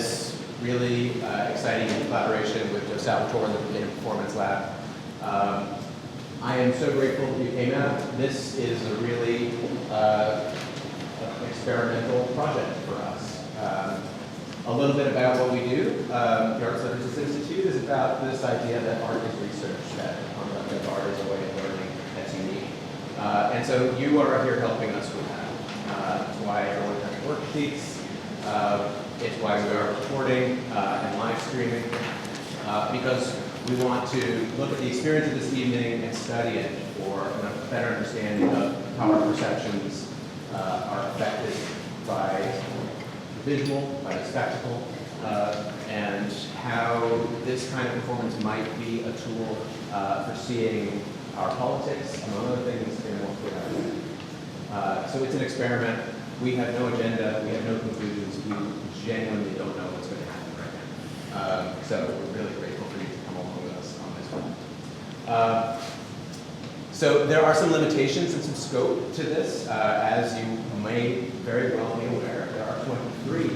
this really exciting collaboration with Joe Salvatore and the Data Performance Lab. I am so grateful that you came out. This is a really experimental project for us. A little bit about what we do. The Art Services Institute is about this idea that art is research, that art is a way of learning that's unique. And so you are here helping us with that. That's why everyone has worksheets. It's why we are recording and live streaming, because we want to look at the experience of this evening and study it for a better understanding of how our perceptions are affected by the visual, by the spectacle, and how this kind of performance might be a tool for seeing our politics, among other things, in a more clear way. So it's an experiment. We have no agenda. We have no conclusions. We genuinely don't know what's going to happen right now. So we're really grateful for you to come along with us on this one. So there are some limitations and some scope to this. As you may very well be aware, there are 23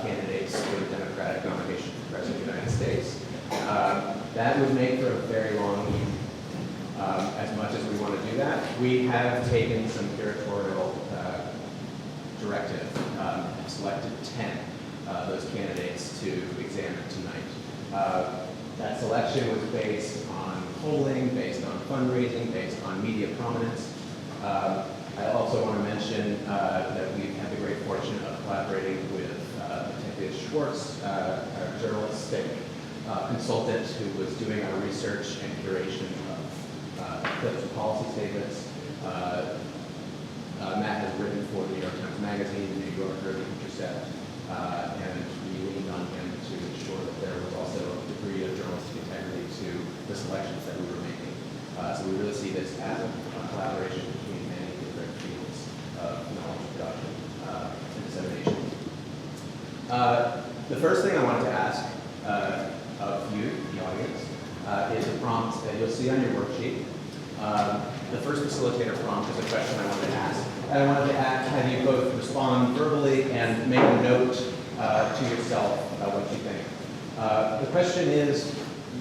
candidates for the Democratic nomination for President of the United States. That would make for a very long evening. As much as we want to do that, we have taken some curatorial directive and selected 10 of those candidates to examine tonight. That selection was based on polling, based on fundraising, based on media prominence. I also want to mention that we've had the great fortune of collaborating with Detective Schwartz, a journalistic consultant who was doing our research and curation of clips and policy statements. Matt has written for the New York Times Magazine, the New Yorker, the Intercept, and we leaned on him to ensure that there was also a degree of journalistic integrity to the selections that we were making. So we really see this as a collaboration between many different fields of knowledge production and dissemination. The first thing I wanted to ask of you, the audience, is a prompt that you'll see on your worksheet. The first facilitator prompt is a question I wanted to ask. And I wanted to have you both respond verbally and make a note to yourself about what you think. The question is,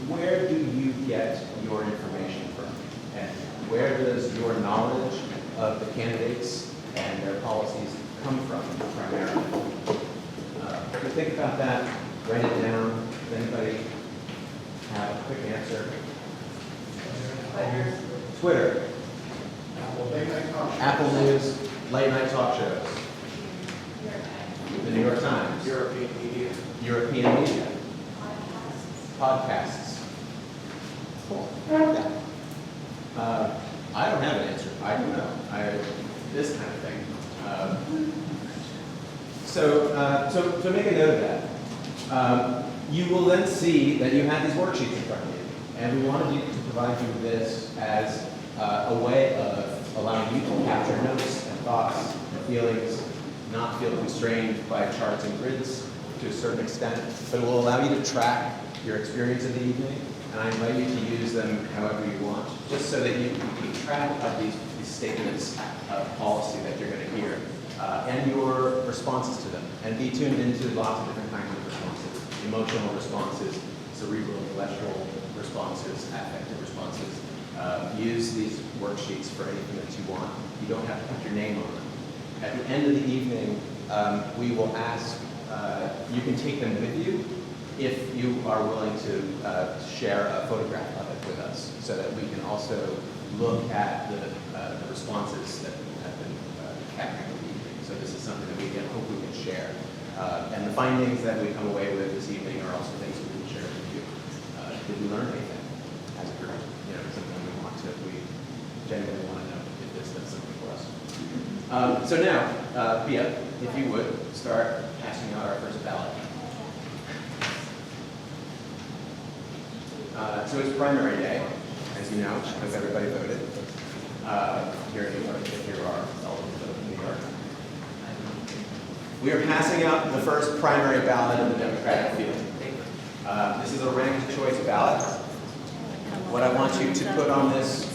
where do you get your information from? And where does your knowledge of the candidates and their policies come from primarily? If you think about that, write it down. Does anybody have a quick answer? Twitter. Apple News, late night talk shows. The New York Times. European media. European media. Podcasts. Cool. Yeah. I don't have an answer. I don't know. This kind of thing. So make a note of that. You will then see that you have these worksheets in front of you. And we wanted to provide you with this as a way of allowing you to capture notes and thoughts and feelings, not feel constrained by charts and grids to a certain extent, but it will allow you to track your experience of the evening, and I invite you to use them however you want, just so that you can keep track of these statements of policy that you're going to hear, and your responses to them, and be tuned into lots of different kinds of responses, emotional responses, cerebral, intellectual responses, affective responses. Use these worksheets for anything that you want. You don't have to put your name on them. At the end of the evening, we will ask, you can take them with you if you are willing to share a photograph of it with us, so that we can also look at the responses that have been captured in the evening. So this is something that we can hope we can share. And the findings that we come away with this evening are also things we can share with you. Did we learn anything as a group? Something we genuinely want to know if this does something for us. So now, Pia, if you would, start casting out our first ballot. So it's primary day, as you know, because everybody voted. Here in New York, if you are eligible in New York. We are passing out the first primary ballot of the Democratic field. This is a ranked choice ballot. What I want you to put on this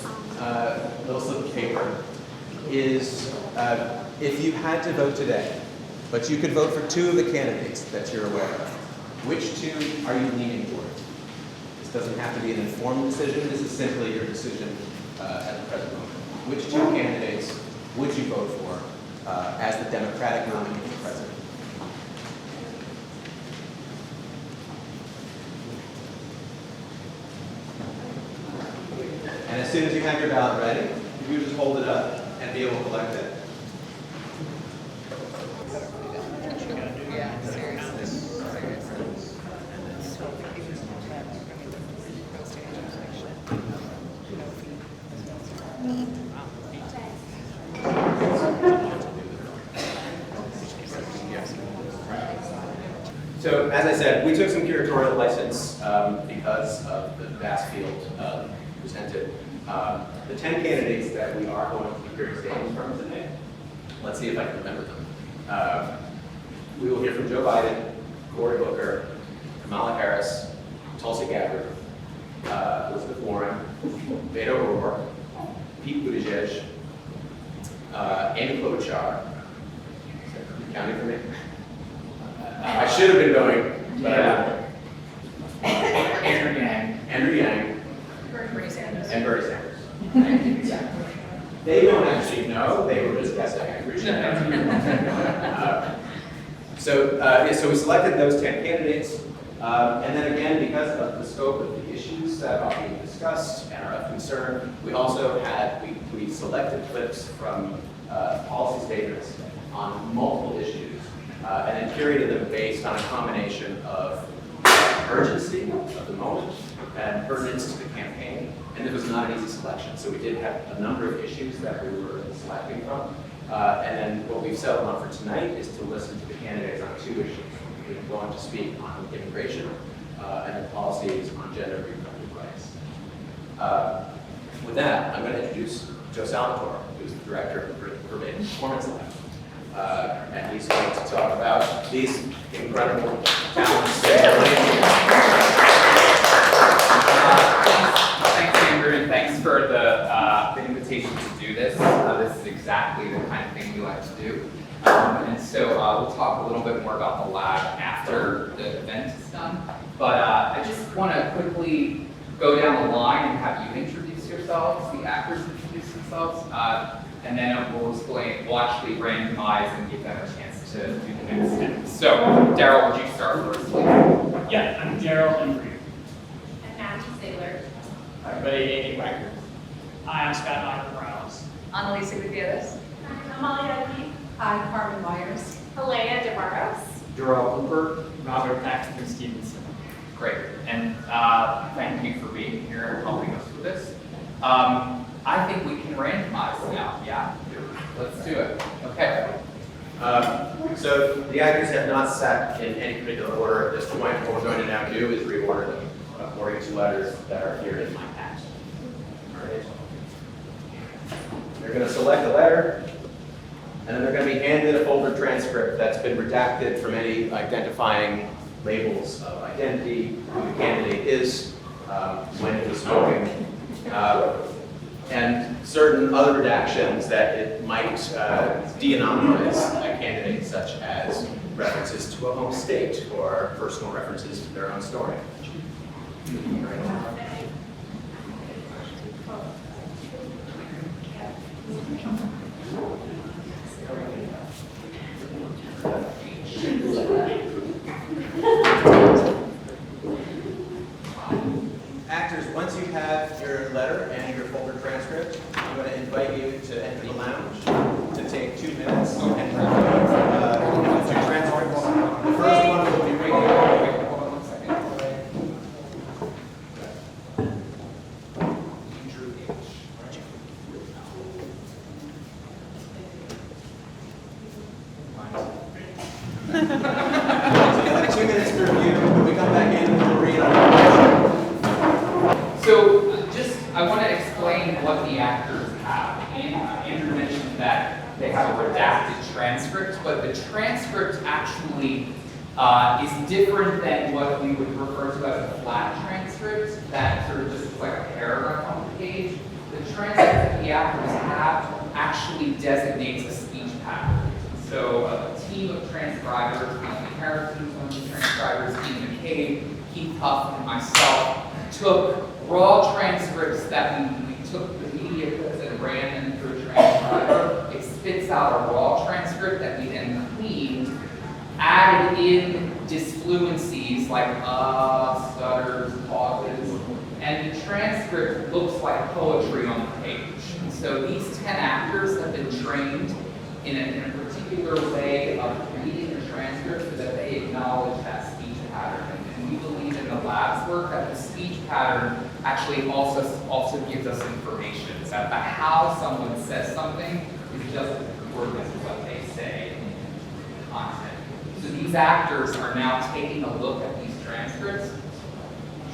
little slip of paper is, if you had to vote today, but you could vote for 2 of the candidates that you're aware of. Which 2 are you leaning toward? This doesn't have to be an informed decision. This is simply your decision at the present moment. Which 2 candidates would you vote for as the Democratic nominee for president? And as soon as you have your ballot ready, you just hold it up and be able to collect it. Yeah, seriously. So, as I said, we took some curatorial license because of the vast field presented. The 10 candidates that we are going to be hearing statements from today, let's see if I can remember them. We will hear from Joe Biden, Cory Booker, Kamala Harris, Tulsi Gabbard, Elizabeth Warren, Beto O'Rourke, Pete Buttigieg, Amy Klobuchar. Counting for me? I should have been going, but Andrew Yang, Bernie Sanders. and Bernie Sanders. Exactly. They don't actually know, they were just guessing. I appreciate that. So we selected those 10 candidates. And then again, because of the scope of the issues that are being discussed and are of concern, we also we selected clips from policy statements on multiple issues and then curated them based on a combination of urgency of the moment and pertinence to the campaign. And it was not an easy selection. So we did have a number of issues that we were selecting from. And then what we've settled on for tonight is to listen to the candidates on 2 issues. We're going to speak on immigration and the policies on gender and reproductive rights. With that, I'm going to introduce Joe Salvatore, who's the director of the Verbatim Performance Lab. And he's going to talk about these incredible talents. Thanks, Andrew, and thanks for the invitation to do this. This is exactly the kind of thing we like to do. And so we'll talk a little bit more about the lab after the event is done. But I just want to quickly go down the line and have you introduce yourselves, the actors introduce themselves, and then we'll actually randomize and give them a chance to do the next step. So, Daryl, would you start first, please? Yeah, I'm Daryl Embry. I'm Matthew Saylor. Hi, everybody, Amy Wagner. Hi, I'm Scott Michael Morales. Annalisa Gutierrez. I'm Amalia Ivey. Hi, Carmen Myers. Helena DeBarros. Darrell Cooper. Robert Paxton Stevenson. Great, and thank you for being here and helping us with this. I think we can randomize now, yeah? Let's do it. Okay. So the actors have not sat in any particular order at this point. What we're going to now do is reorder them according to letters that are here in my packet. All right. They're going to select a letter, and then they're going to be handed a folder transcript that's been redacted from any identifying labels of identity, who the candidate is, when it was spoken, and certain other redactions that it might de-anonymize a candidate, such as references to a home state or personal references to their own story. Actors, once you have your letter and your folder transcript, I'm going to invite you to enter the lounge to take 2 minutes and review 2 transcripts. The first one will be reading. Hold on 1 second. Andrew So you'll have 2 minutes to review. When we come back in, we'll read on. So I want to explain what the actors have. Andrew mentioned that they have a redacted transcript, but the transcript actually is different than what we would refer to as a flat transcript that sort of just looks like a paragraph on the page. The transcript that the actors have actually designates a speech pattern. So let's team of transcribers, Anthony Harrison's one of the transcribers, Ian McCabe, Keith Huff, and myself, took raw transcripts that we took the media clips and ran them through a transcriber. It spits out a raw transcript that we then cleaned, added in disfluencies like stutters, pauses, and the transcript looks like poetry on the page. And so these 10 actors have been trained in a particular way of reading the transcript so that they acknowledge that speech pattern. And we believe in the lab's work that the speech pattern actually also gives us information. That how someone says something is just as important as what they say in content. So these actors are now taking a look at these transcripts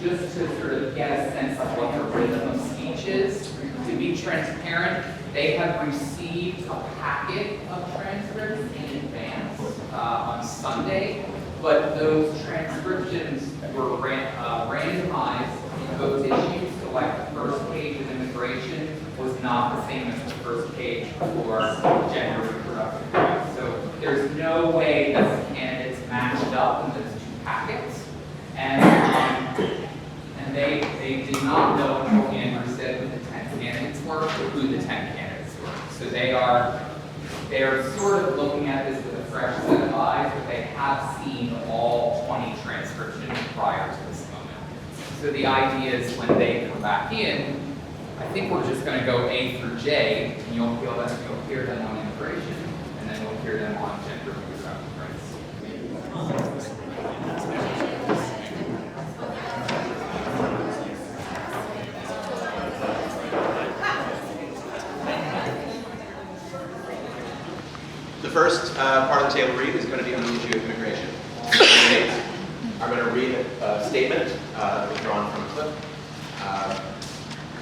just to sort of get a sense of what the rhythm of speech is. To be transparent, they have received a packet of transcripts in advance on Sunday, but those transcriptions were randomized in both issues. So like the first page of immigration was not the same as the first page for gender reproductive rights. So there's no way that the candidates matched up in those two packets. And they did not know until Andrew said who the 10 candidates were, who the 10 candidates were. So they are sort of looking at this with a fresh set of eyes, but they have seen all 20 transcriptions prior to this moment. So the idea is when they come back in, I think we're just going to go A through J, and you'll hear them on immigration, and then we'll hear them on gender reproductive rights. The first part of the table read is going to be on the issue of immigration. I'm going to read a statement that was drawn from a clip.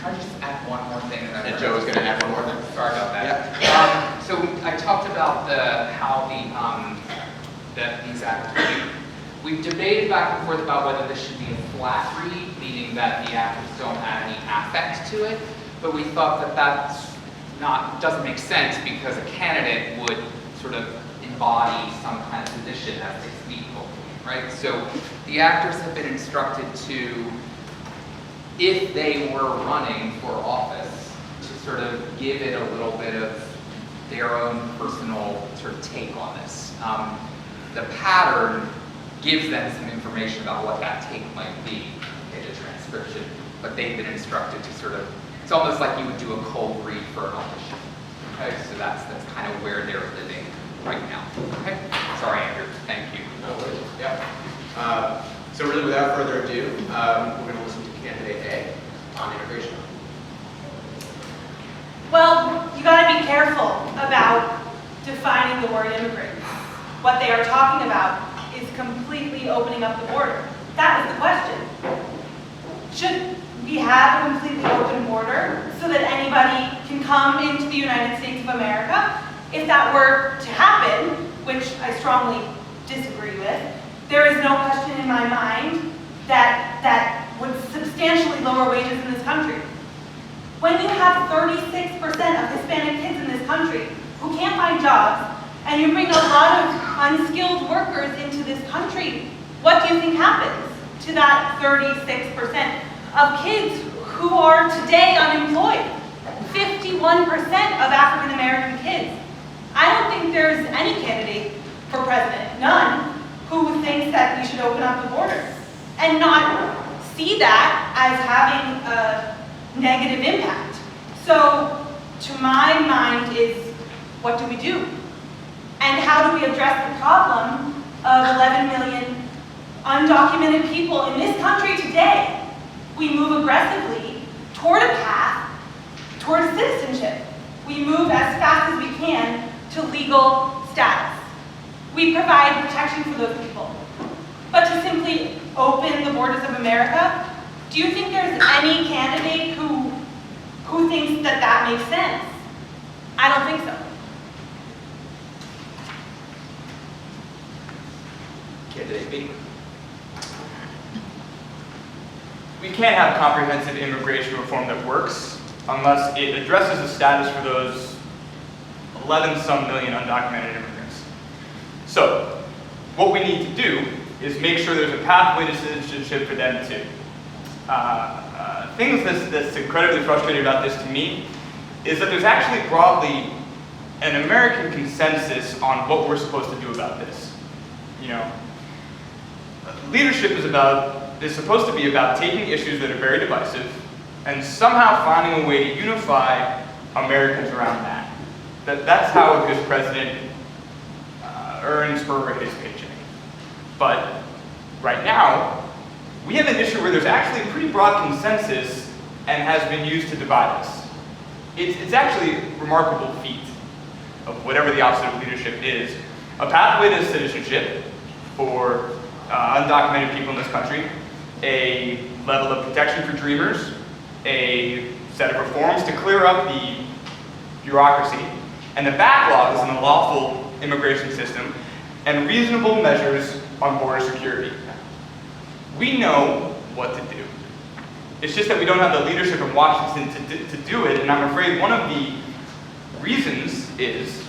Can I just add one more thing? And Joe is going to add one more thing. Sorry about that. Yeah. So I talked about how these actors. We've debated back and forth about whether this should be a flat read, meaning that the actors don't add any affect to it. But we thought that doesn't make sense because a candidate would sort of embody some kind of position as they speak vocally, right? So the actors have been instructed to, if they were running for office, to sort of give it a little bit of their own personal sort of take on this. The pattern gives them some information about what that take might be in a transcription, but they've been instructed to sort of, it's almost like you would do a cold read for an audition. Okay, so that's kind of where they're living right now. Okay, sorry, Andrew. Thank you. No worries. Yep. So really, without further ado, we're going to listen to candidate A on immigration. Well, you got to be careful about defining the word immigrant. What they are talking about is completely opening up the border. That is the question. Should we have a completely open border so that anybody can come into the United States of America? If that were to happen, which I strongly disagree with, there is no question in my mind that would substantially lower wages in this country. When you have 36% of Hispanic kids in this country who can't find jobs, and you bring a lot of unskilled workers into this country, what do you think happens to that 36% of kids who are today unemployed? 51% of African American kids. I don't think there's any candidate for president, none, who thinks that we should open up the border and not see that as having a negative impact. So, to my mind is, what do we do? And how do we address the problem of 11 million undocumented people in this country today? We move aggressively toward a path toward citizenship. We move as fast as we can to legal status. We provide protection for those people. But to simply open the borders of America, do you think there's any candidate who thinks that that makes sense? I don't think so. Candidate B. We can't have comprehensive immigration reform that works unless it addresses the status for those 11-some million undocumented immigrants. So, what we need to do is make sure there's a pathway to citizenship for them too. Things that's incredibly frustrating about this to me is that there's actually broadly an American consensus on what we're supposed to do about this. You know, leadership is supposed to be about taking issues that are very divisive and somehow finding a way to unify Americans around that. That's how a good president earns her or his paycheck. But right now, we have an issue where there's actually a pretty broad consensus and has been used to divide us. It's actually a remarkable feat of whatever the opposite of leadership is. A pathway to citizenship for undocumented people in this country, a level of protection for dreamers, a set of reforms to clear up the bureaucracy, and the backlogs in the lawful immigration system, and reasonable measures on border security. We know what to do. It's just that we don't have the leadership in Washington to do it, and I'm afraid one of the reasons is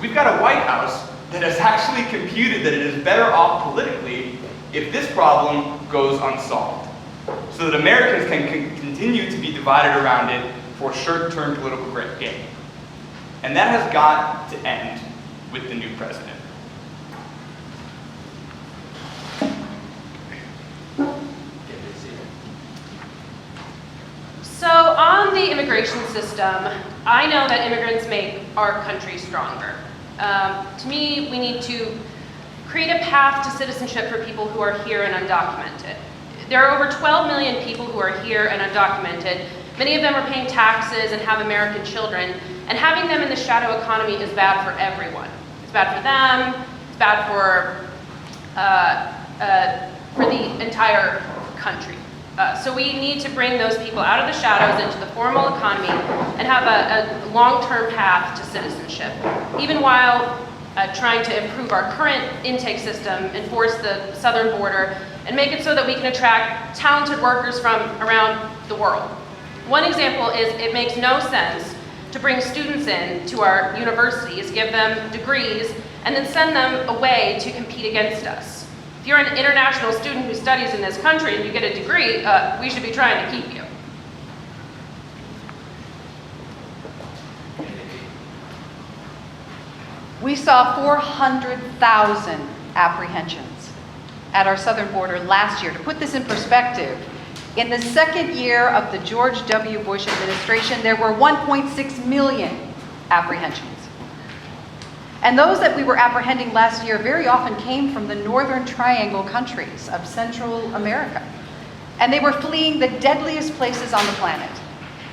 we've got a White House that has actually computed that it is better off politically if this problem goes unsolved, so that Americans can continue to be divided around it for short-term political gain. And that has got to end with the new president. So on the immigration system, I know that immigrants make our country stronger. To me, we need to create a path to citizenship for people who are here and undocumented. There are over 12 million people who are here and undocumented. Many of them are paying taxes and have American children, and having them in the shadow economy is bad for everyone. It's bad for them, it's bad for the entire country. So we need to bring those people out of the shadows into the formal economy and have a long-term path to citizenship, even while trying to improve our current intake system, enforce the southern border, and make it so that we can attract talented workers from around the world. One example is it makes no sense to bring students in to our universities, give them degrees, and then send them away to compete against us. If you're an international student who studies in this country and you get a degree, we should be trying to keep you. We saw 400,000 apprehensions at our southern border last year. To put this in perspective, in the second year of the George W. Bush administration, there were 1.6 million apprehensions. And those that we were apprehending last year very often came from the Northern Triangle countries of Central America. And they were fleeing the deadliest places on the planet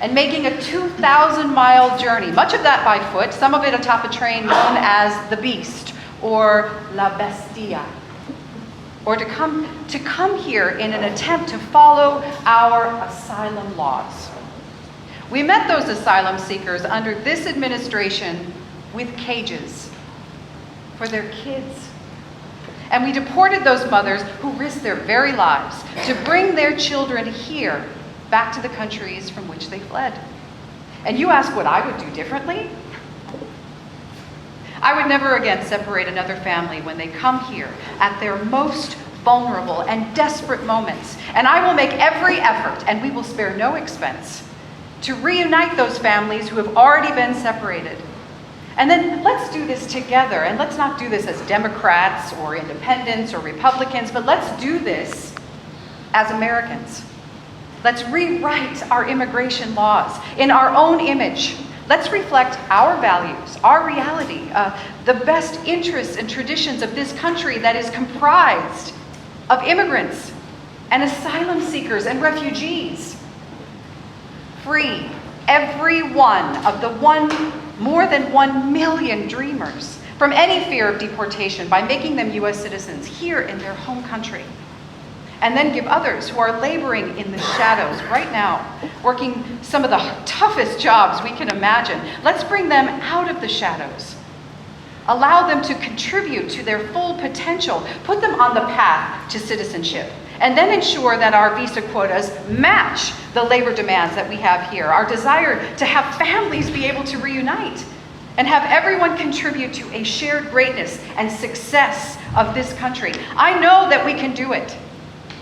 and making a 2,000-mile journey, much of that by foot, some of it atop a train known as the Beast or La Bestia, or to come here in an attempt to follow our asylum laws. We met those asylum seekers under this administration with cages for their kids. And we deported those mothers who risked their very lives to bring their children here, back to the countries from which they fled. And you ask what I would do differently? I would never again separate another family when they come here at their most vulnerable and desperate moments. And I will make every effort, and we will spare no expense, to reunite those families who have already been separated. And then let's do this together, and let's not do this as Democrats or independents or Republicans, but let's do this as Americans. Let's rewrite our immigration laws in our own image. Let's reflect our values, our reality, the best interests and traditions of this country that is comprised of immigrants and asylum seekers and refugees. Free every one of the more than 1 million dreamers from any fear of deportation by making them U.S. citizens here in their home country. And then give others who are laboring in the shadows right now, working some of the toughest jobs we can imagine. Let's bring them out of the shadows. Allow them to contribute to their full potential. Put them on the path to citizenship. And then ensure that our visa quotas match the labor demands that we have here, our desire to have families be able to reunite. and have everyone contribute to a shared greatness and success of this country. I know that we can do it.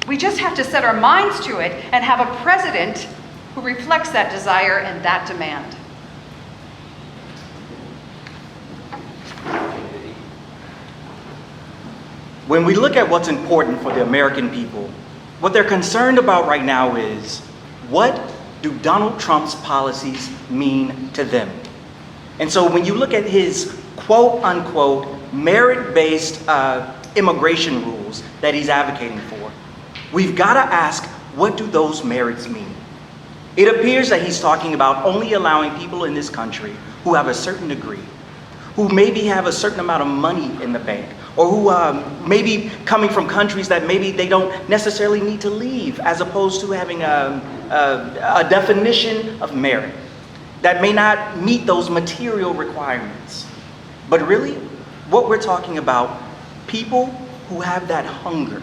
We just have to set our minds to it and have a president who reflects that desire and that demand. When we look at what's important for the American people, what they're concerned about right now is, what do Donald Trump's policies mean to them? And so when you look at his quote-unquote merit-based immigration rules that he's advocating for, we've got to ask, what do those merits mean? It appears that he's talking about only allowing people in this country who have a certain degree, who maybe have a certain amount of money in the bank, or who may be coming from countries that maybe they don't necessarily need to leave, as opposed to having a definition of merit that may not meet those material requirements. But really, what we're talking about, people who have that hunger,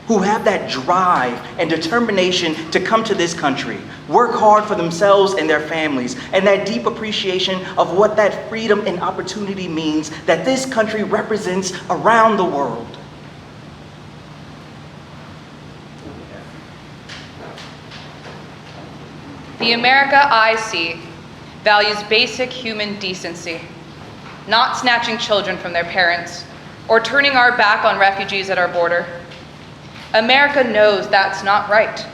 who have that drive and determination to come to this country, work hard for themselves and their families, and that deep appreciation of what that freedom and opportunity means that this country represents around the world. The America I see values basic human decency, not snatching children from their parents or turning our back on refugees at our border. America knows that's not right.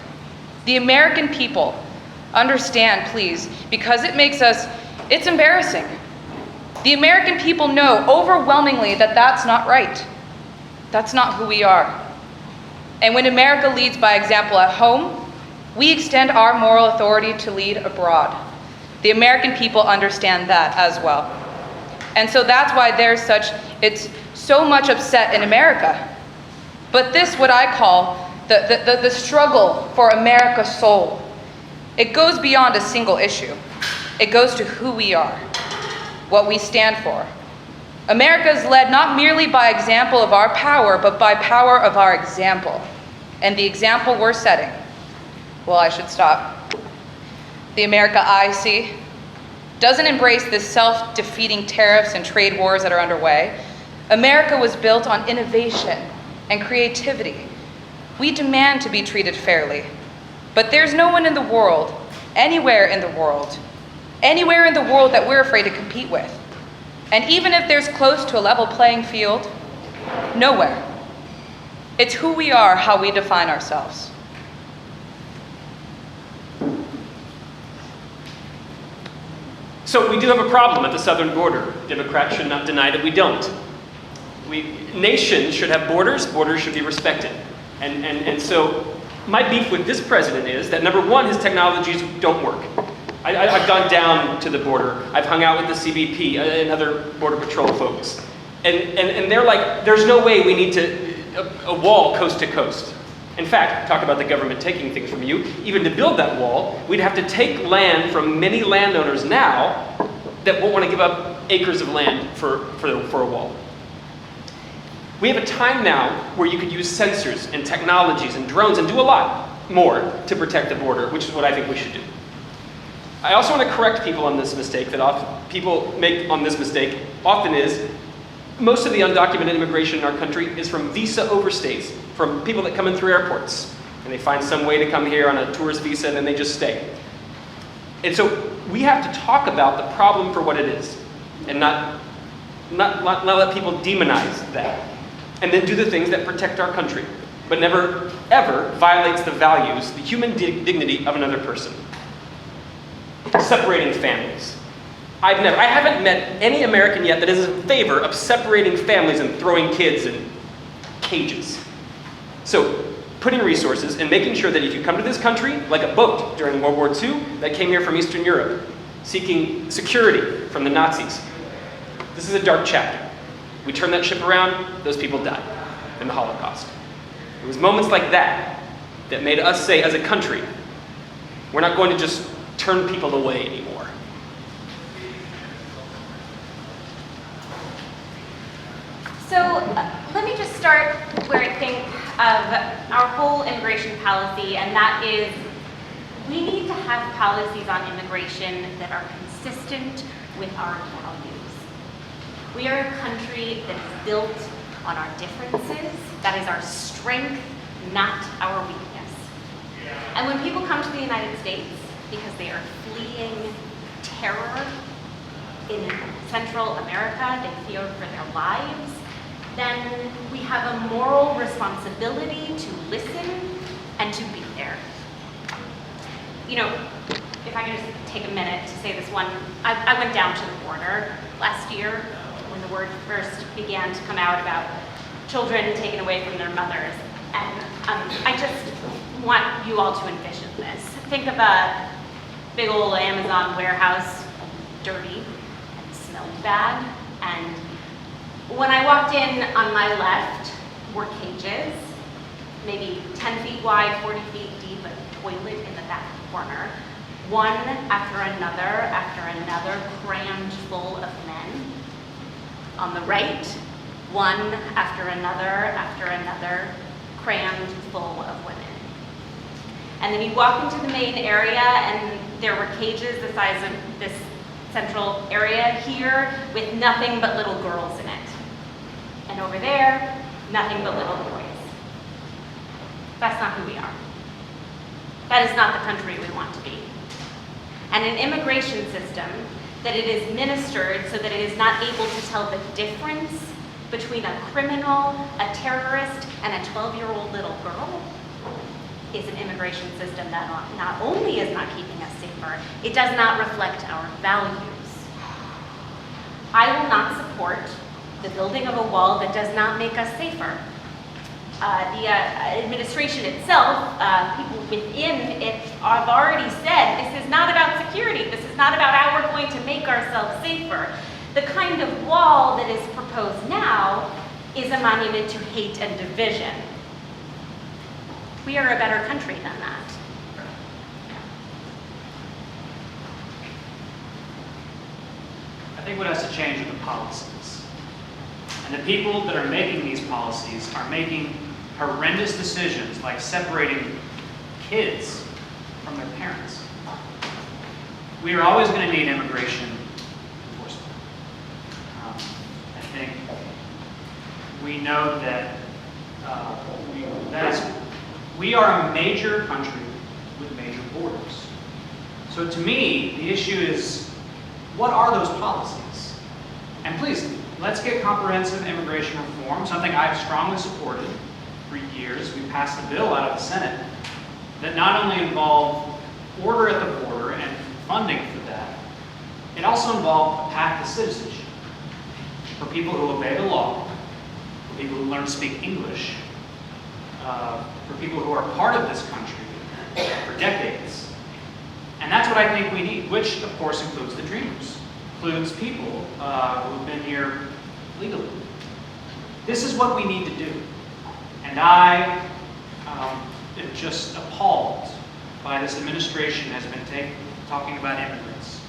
The American people understand, please, because it's embarrassing. The American people know overwhelmingly that that's not right. That's not who we are. And when America leads by example at home, we extend our moral authority to lead abroad. The American people understand that as well. And so that's why it's so much upset in America. But this, what I call the struggle for America's soul, it goes beyond a single issue. It goes to who we are, what we stand for. America is led not merely by example of our power, but by power of our example. And the example we're setting, well, I should stop. The America I see doesn't embrace the self-defeating tariffs and trade wars that are underway. America was built on innovation and creativity. We demand to be treated fairly. But there's no one in the world, anywhere in the world that we're afraid to compete with. And even if there's close to a level playing field, nowhere. It's who we are, how we define ourselves. So we do have a problem at the southern border. Democrats should not deny that we don't. Nations should have borders should be respected. And so my beef with this president is that, number one, his technologies don't work. I've gone down to the border. I've hung out with the CBP and other Border Patrol folks. And they're like, there's no way we need a wall coast to coast. In fact, talk about the government taking things from you. Even to build that wall, we'd have to take land from many landowners now that won't want to give up acres of land for a wall. We have a time now where you could use sensors and technologies and drones and do a lot more to protect the border, which is what I think we should do. I also want to correct people on this mistake that people make on this mistake often is, most of the undocumented immigration in our country is from visa overstays, from people that come in through airports, and they find some way to come here on a tourist visa and then they just stay. And so we have to talk about the problem for what it is, and not let people demonize that, and then do the things that protect our country, but never, ever violates the values, the human dignity of another person. Separating families. I haven't met any American yet that is in favor of separating families and throwing kids in cages. So, putting resources and making sure that if you come to this country, like a boat during World War II that came here from Eastern Europe, seeking security from the Nazis, this is a dark chapter. We turn that ship around, those people died in the Holocaust. It was moments like that that made us say, as a country, we're not going to just turn people away anymore. So let me just start where I think of our whole immigration policy, and that is we need to have policies on immigration that are consistent with our values. We are a country that is built on our differences. That is our strength, not our weakness. And when people come to the United States because they are fleeing terror in Central America, they fear for their lives, then we have a moral responsibility to listen and to be there. You know, if I could just take a minute to say this one, I went down to the border last year when the word first began to come out about children taken away from their mothers. And I just want you all to envision this. Think of a big old Amazon warehouse, dirty and smelled bad. And when I walked in, on my left were cages, maybe 10 feet wide, 40 feet deep, a toilet in the back corner. One after another, crammed full of men. On the right, one after another, crammed full of women. And then you walk into the main area and there were cages the size of this central area here with nothing but little girls in it. And over there, nothing but little boys. That's not who we are. That is not the country we want to be. And an immigration system that it is ministered so that it is not able to tell the difference between a criminal, a terrorist, and a 12-year-old little girl is an immigration system that not only is not keeping us safer, it does not reflect our values. I will not support the building of a wall that does not make us safer. The administration itself, people within it have already said, this is not about security, this is not about how we're going to make ourselves safer. The kind of wall that is proposed now is a monument to hate and division. We are a better country than that. I think what has to change are the policies. And the people that are making these policies are making horrendous decisions like separating kids from their parents. We are always going to need immigration enforcement. I think we know that we are a major country with major borders. So to me, the issue is, what are those policies? And please, let's get comprehensive immigration reform, something I've strongly supported for years. We passed a bill out of the Senate that not only involved order at the border and funding for that, it also involved a path to citizenship for people who obey the law, for people who learn to speak English, for people who are part of this country for decades. And that's what I think we need, which of course includes the Dreamers, includes people who have been here legally. This is what we need to do. And I am just appalled by this administration has been talking about immigrants.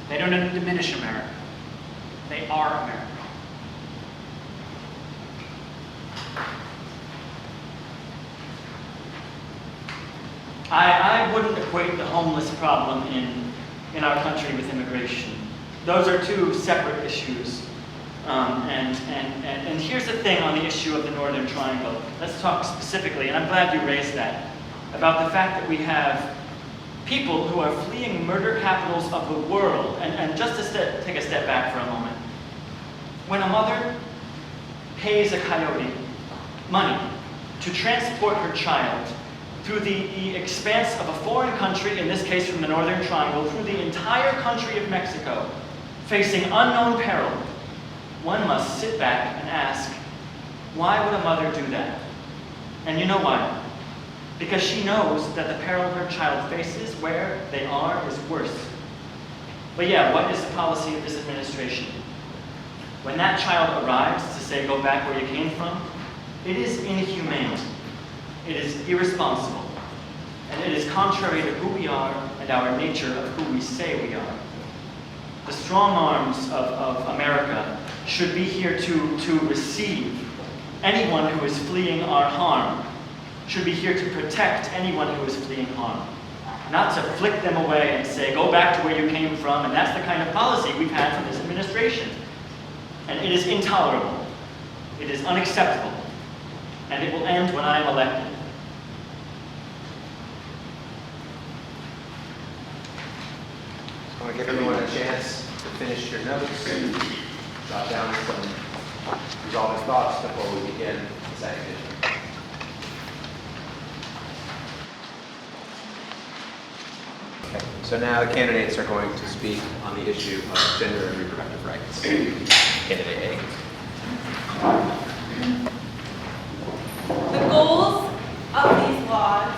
They don't diminish America. They are America. I wouldn't equate the homeless problem in our country with immigration. Those are two separate issues. And here's the thing on the issue of the Northern Triangle. Let's talk specifically, and I'm glad you raised that, about the fact that we have people who are fleeing murder capitals of the world. And just to take a step back for a moment. When a mother pays a coyote money to transport her child through the expanse of a foreign country, in this case from the Northern Triangle, through the entire country of Mexico, facing unknown peril, one must sit back and ask, why would a mother do that? And you know why? Because she knows that the peril her child faces where they are is worse. But yeah, what is the policy of this administration? When that child arrives to say, go back where you came from, it is inhumane. It is irresponsible. And it is contrary to who we are and our nature of who we say we are. The strong arms of America should be here to receive anyone who is fleeing our harm, should be here to protect anyone who is fleeing harm, not to flick them away and say, go back to where you came from, and that's the kind of policy we've had from this administration. And it is intolerable. It is unacceptable. And it will end when I am elected. I want to give everyone a chance to finish your notes, jot down some resolving thoughts before we begin the second issue. Okay, so now the candidates are going to speak on the issue of gender and reproductive rights. Candidate The goals of these laws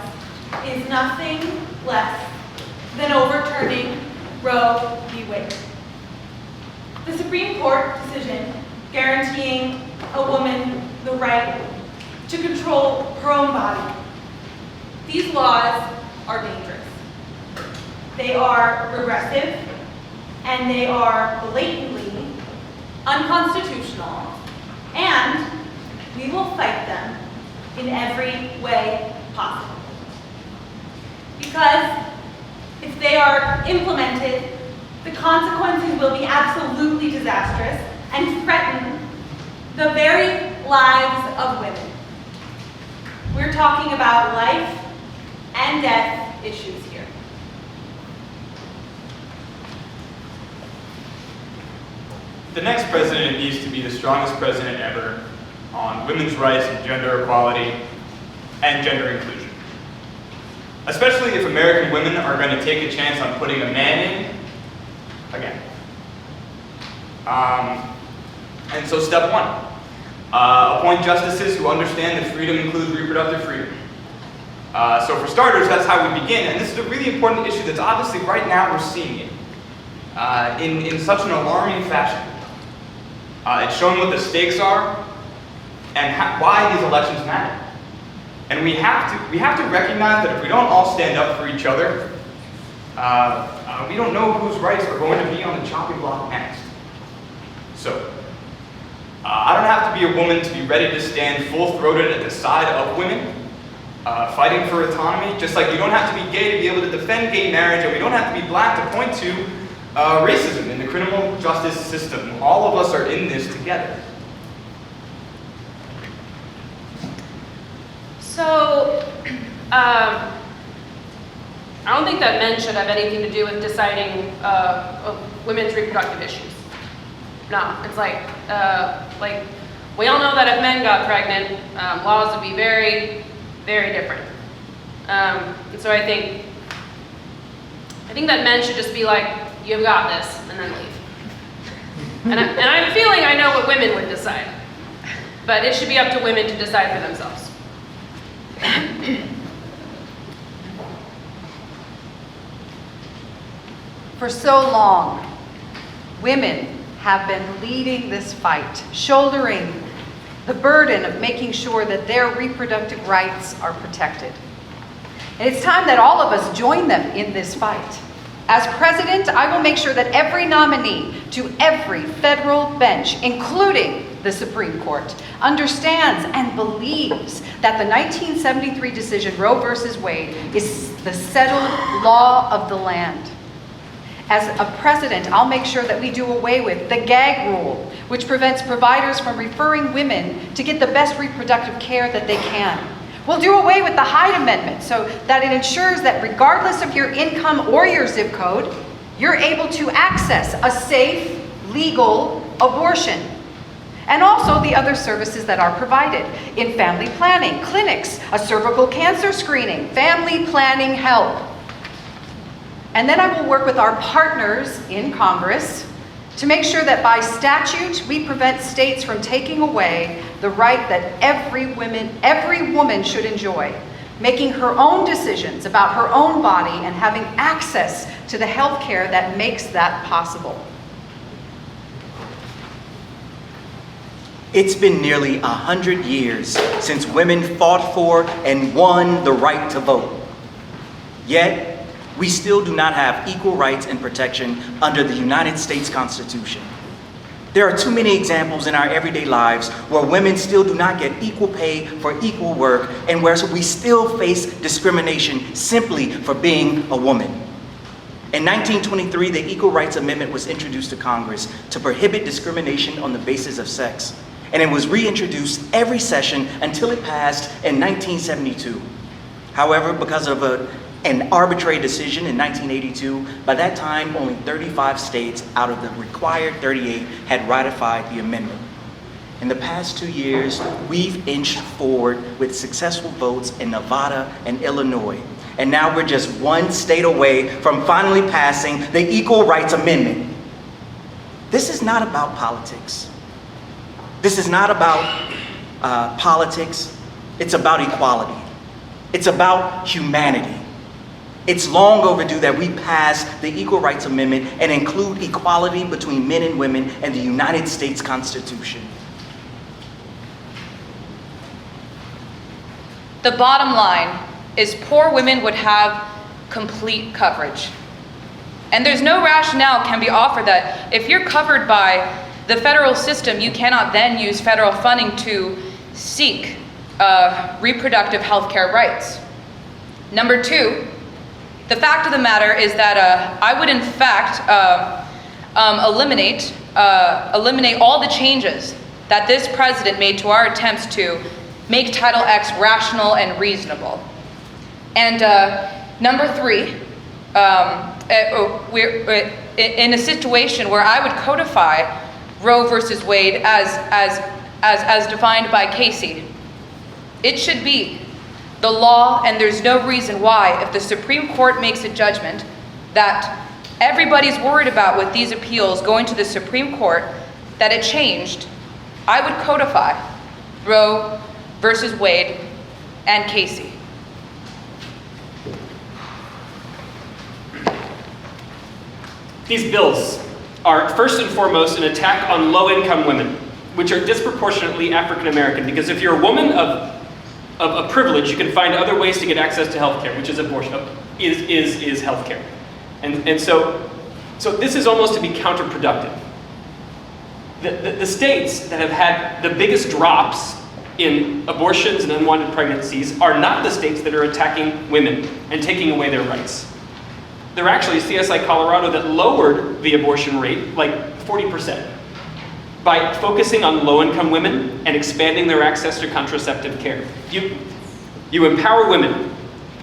is nothing less than overturning Roe v. Wade. The Supreme Court decision guaranteeing a woman the right to control her own body. These laws are dangerous. They are regressive, and they are blatantly unconstitutional, and we will fight them in every way possible. Because if they are implemented, the consequences will be absolutely disastrous and threaten the very lives of women. We're talking about life and death issues here. The next president needs to be the strongest president ever on women's rights and gender equality and gender inclusion. Especially if American women are going to take a chance on putting a man in again. And so step one, appoint justices who understand that freedom includes reproductive freedom. So for starters, that's how we begin, and this is a really important issue that's obviously right now we're seeing it in such an alarming fashion. It's showing what the stakes are and why these elections matter. And we have to recognize that if we don't all stand up for each other, we don't know whose rights are going to be on the chopping block next. So, I don't have to be a woman to be ready to stand full-throated at the side of women, fighting for autonomy, just like you don't have to be gay to be able to defend gay marriage, and we don't have to be black to point to racism in the criminal justice system. All of us are in this together. So, I don't think that men should have anything to do with deciding women's reproductive issues. No, it's like we all know that if men got pregnant, laws would be very, very different. And so I think that men should just be like, you've got this, and then leave. And I'm feeling I know what women would decide, but it should be up to women to decide for themselves. For so long, women have been leading this fight, shouldering the burden of making sure that their reproductive rights are protected. And it's time that all of us join them in this fight. As president, I will make sure that every nominee to every federal bench, including the Supreme Court, understands and believes that the 1973 decision, Roe versus Wade, is the settled law of the land. As a president, I'll make sure that we do away with the gag rule, which prevents providers from referring women to get the best reproductive care that they can. We'll do away with the Hyde Amendment so that it ensures that regardless of your income or your zip code, you're able to access a safe, legal abortion. And also the other services that are provided in family planning, clinics, a cervical cancer screening, family planning help. And then I will work with our partners in Congress to make sure that by statute, we prevent states from taking away the right that every woman should enjoy, making her own decisions about her own body and having access to the health care that makes that possible. It's been nearly 100 years since women fought for and won the right to vote. Yet, we still do not have equal rights and protection under the United States Constitution. There are too many examples in our everyday lives where women still do not get equal pay for equal work and where we still face discrimination simply for being a woman. In 1923, the Equal Rights Amendment was introduced to Congress to prohibit discrimination on the basis of sex, and it was reintroduced every session until it passed in 1972. However, because of an arbitrary decision in 1982, by that time only 35 states out of the required 38 had ratified the amendment. In the past 2 years, we've inched forward with successful votes in Nevada and Illinois. And now we're just one state away from finally passing the Equal Rights Amendment. This is not about politics. This is not about politics. It's about equality. It's about humanity. It's long overdue that we pass the Equal Rights Amendment and include equality between men and women in the United States Constitution. The bottom line is poor women would have complete coverage. And there's no rationale can be offered that if you're covered by the federal system, you cannot then use federal funding to seek reproductive health care rights. Number two, the fact of the matter is that I would in fact eliminate all the changes that this president made to our attempts to make Title X rational and reasonable. And number three, we're in a situation where I would codify Roe versus Wade as defined by Casey. It should be the law, and there's no reason why, if the Supreme Court makes a judgment that everybody's worried about with these appeals going to the Supreme Court, that it changed, I would codify Roe versus Wade and Casey. These bills are first and foremost an attack on low-income women, which are disproportionately African American, because if you're a woman of privilege, you can find other ways to get access to health care, which is abortion, is health care. And so this is almost to be counterproductive. The states that have had the biggest drops in abortions and unwanted pregnancies are not the states that are attacking women and taking away their rights. They're actually CSI Colorado that lowered the abortion rate like 40% by focusing on low-income women and expanding their access to contraceptive care. You empower women.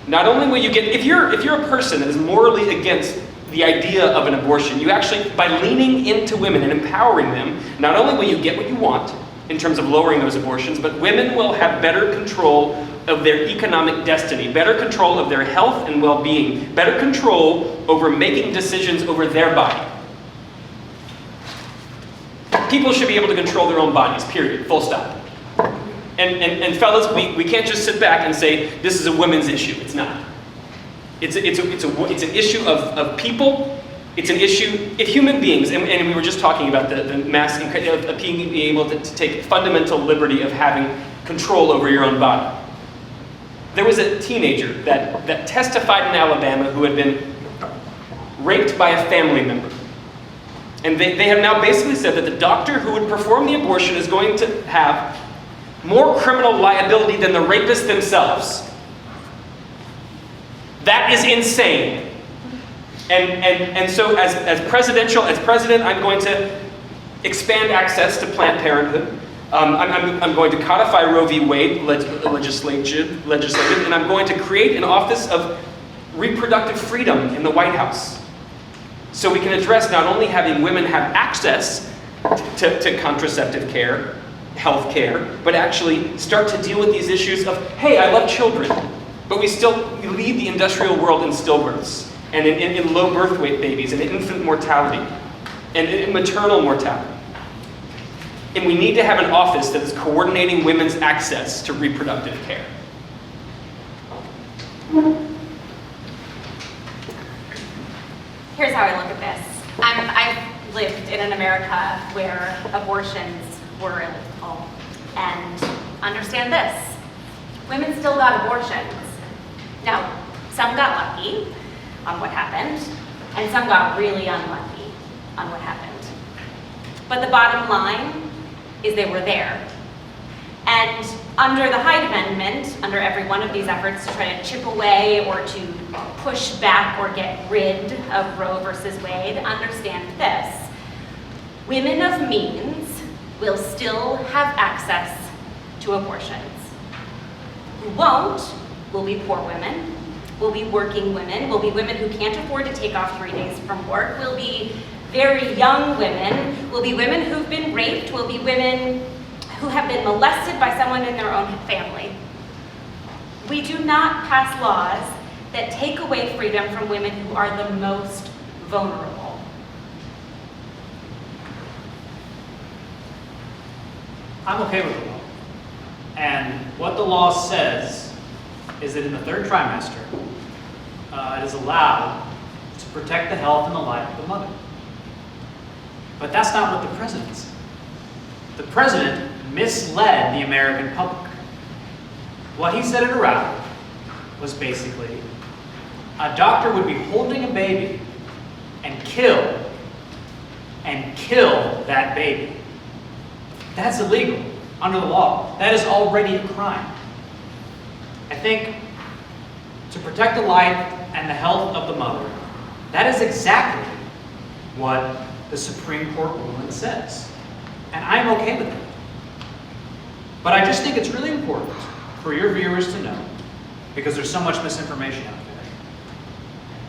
Not only will you get, if you're a person that is morally against the idea of an abortion, you actually, by leaning into women and empowering them, not only will you get what you want in terms of lowering those abortions, but women will have better control of their economic destiny, better control of their health and well-being, better control over making decisions over their body. People should be able to control their own bodies, period, full stop. And fellas, we can't just sit back and say, this is a women's issue. It's not. It's an issue of people. It's an issue of human beings. And we were just talking about the mass of being able to take fundamental liberty of having control over your own body. There was a teenager that testified in Alabama who had been raped by a family member. And they have now basically said that the doctor who would perform the abortion is going to have more criminal liability than the rapists themselves. That is insane. And so as president, I'm going to expand access to Planned Parenthood. I'm going to codify Roe v. Wade legislative, and I'm going to create an office of reproductive freedom in the White House. So we can address not only having women have access to contraceptive care, health care, but actually start to deal with these issues of, hey, I love children, but we lead the industrial world in stillbirths, and in low birth weight babies, and in infant mortality, and in maternal mortality. And we need to have an office that is coordinating women's access to reproductive care. Here's how I look at this. I've lived in an America where abortions were illegal. And understand this, women still got abortions. Now, some got lucky on what happened, and some got really unlucky on what happened. But the bottom line is they were there. And under the Hyde Amendment, under every one of these efforts to try to chip away or to push back or get rid of Roe versus Wade, understand this. Women of means will still have access to abortions. Who won't will be poor women, will be working women, will be women who can't afford to take off 3 days from work, will be very young women, will be women who've been raped, will be women who have been molested by someone in their own family. We do not pass laws that take away freedom from women who are the most vulnerable. I'm okay with the law. And what the law says is that in the 3rd trimester, it is allowed to protect the health and the life of the mother. But that's not what the president said. The president misled the American public. What he said at a rally was basically, a doctor would be holding a baby and kill that baby. That's illegal under the law. That is already a crime. I think to protect the life and the health of the mother, that is exactly what the Supreme Court ruling says. And I'm okay with it. But I just think it's really important for your viewers to know, because there's so much misinformation out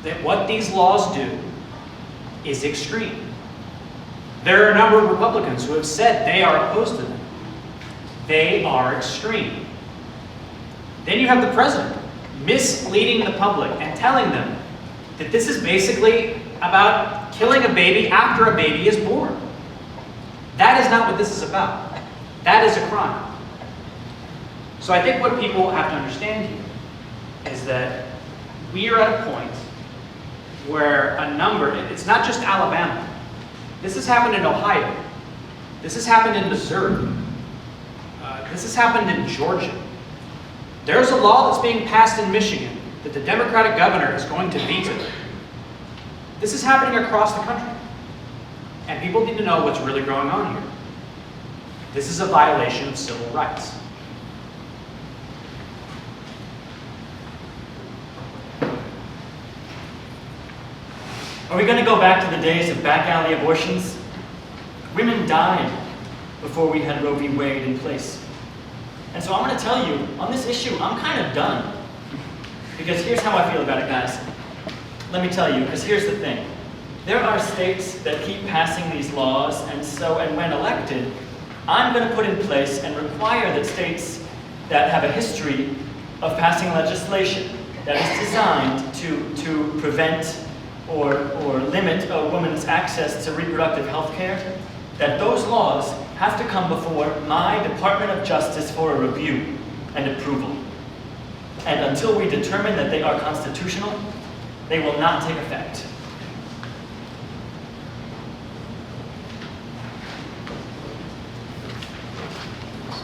there, that what these laws do is extreme. There are a number of Republicans who have said they are opposed to them. They are extreme. Then you have the president misleading the public and telling them that this is basically about killing a baby after a baby is born. That is not what this is about. That is a crime. So I think what people have to understand here is that we are at a point where it's not just Alabama. This has happened in Ohio. This has happened in Missouri. This has happened in Georgia. There's a law that's being passed in Michigan that the Democratic governor is going to veto. This is happening across the country. And people need to know what's really going on here. This is a violation of civil rights. Are we going to go back to the days of back alley abortions? Women died before we had Roe v. Wade in place. And so I'm going to tell you, on this issue, I'm kind of done. Because here's how I feel about it, guys. Let me tell you, because here's the thing. There are states that keep passing these laws, and when elected, I'm going to put in place and require that states that have a history of passing legislation that is designed to prevent or limit a woman's access to reproductive health care, that those laws have to come before my Department of Justice for a review and approval. And until we determine that they are constitutional, they will not take effect.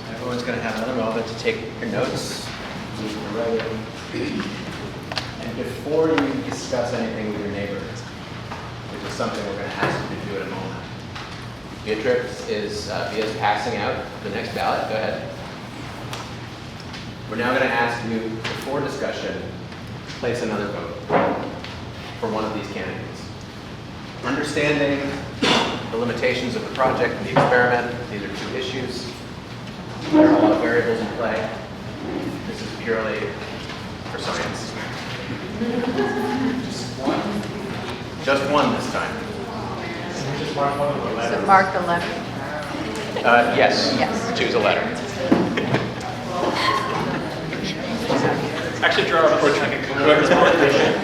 Everyone's going to have another moment to take your notes. And before you discuss anything with your neighbors, which is something we're going to ask you to do in a moment, Beatrix is passing out the next ballot. Go ahead. We're now going to ask you, before discussion, place another vote for one of these candidates. Understanding the limitations of the project and the experiment, these are two issues. There are a lot of variables in play. This is purely for science. Just one this time. So mark the letter? Yes. Yes. Choose a letter. Actually, draw a portrait. Whoever's more efficient.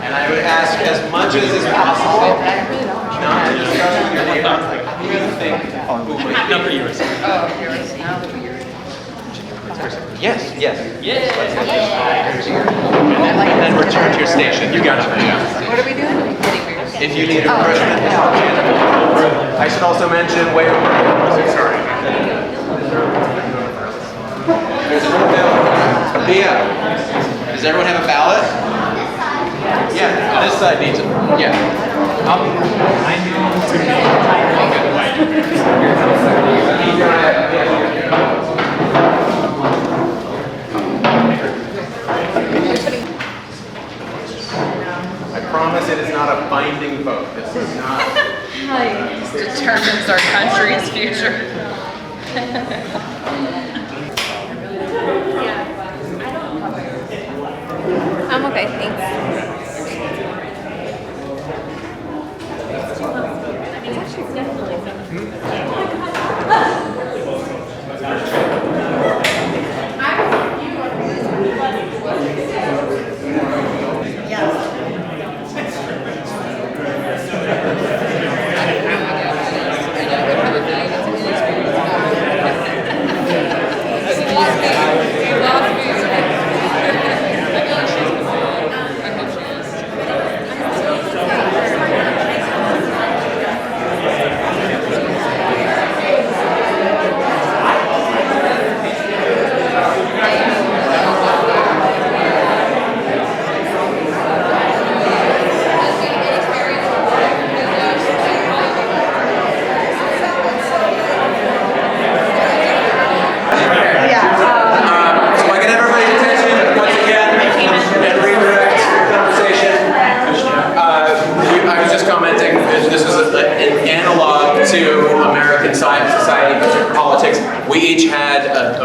And I would ask, as much as is possible, not to discuss with your neighbor who you think who might be. Not for yours. Yes. And then return to your station. You got it. What are we doing? If you need a refreshment, I should also mention where. Sorry. There's Bia, does everyone have a ballot? Yeah, this side needs it. Yeah.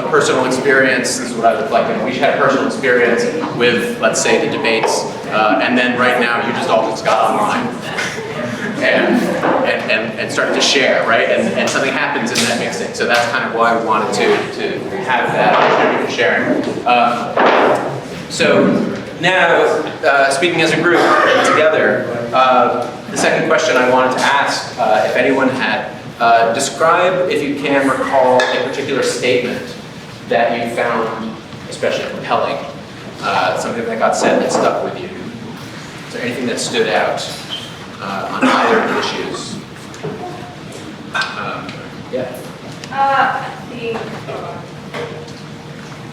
a personal experience, this is what I was reflecting, we each had a personal experience with, let's say, the debates, and then right now you just all just got online and started to share, right? And something happens in that mixing. So that's kind of why we wanted to have that opportunity for sharing. So now, speaking as a group together, the second question I wanted to ask, if anyone had, describe, if you can recall, a particular statement that you found especially compelling, something that got said that stuck with you. Is there anything that stood out on either of the issues? Yeah. I think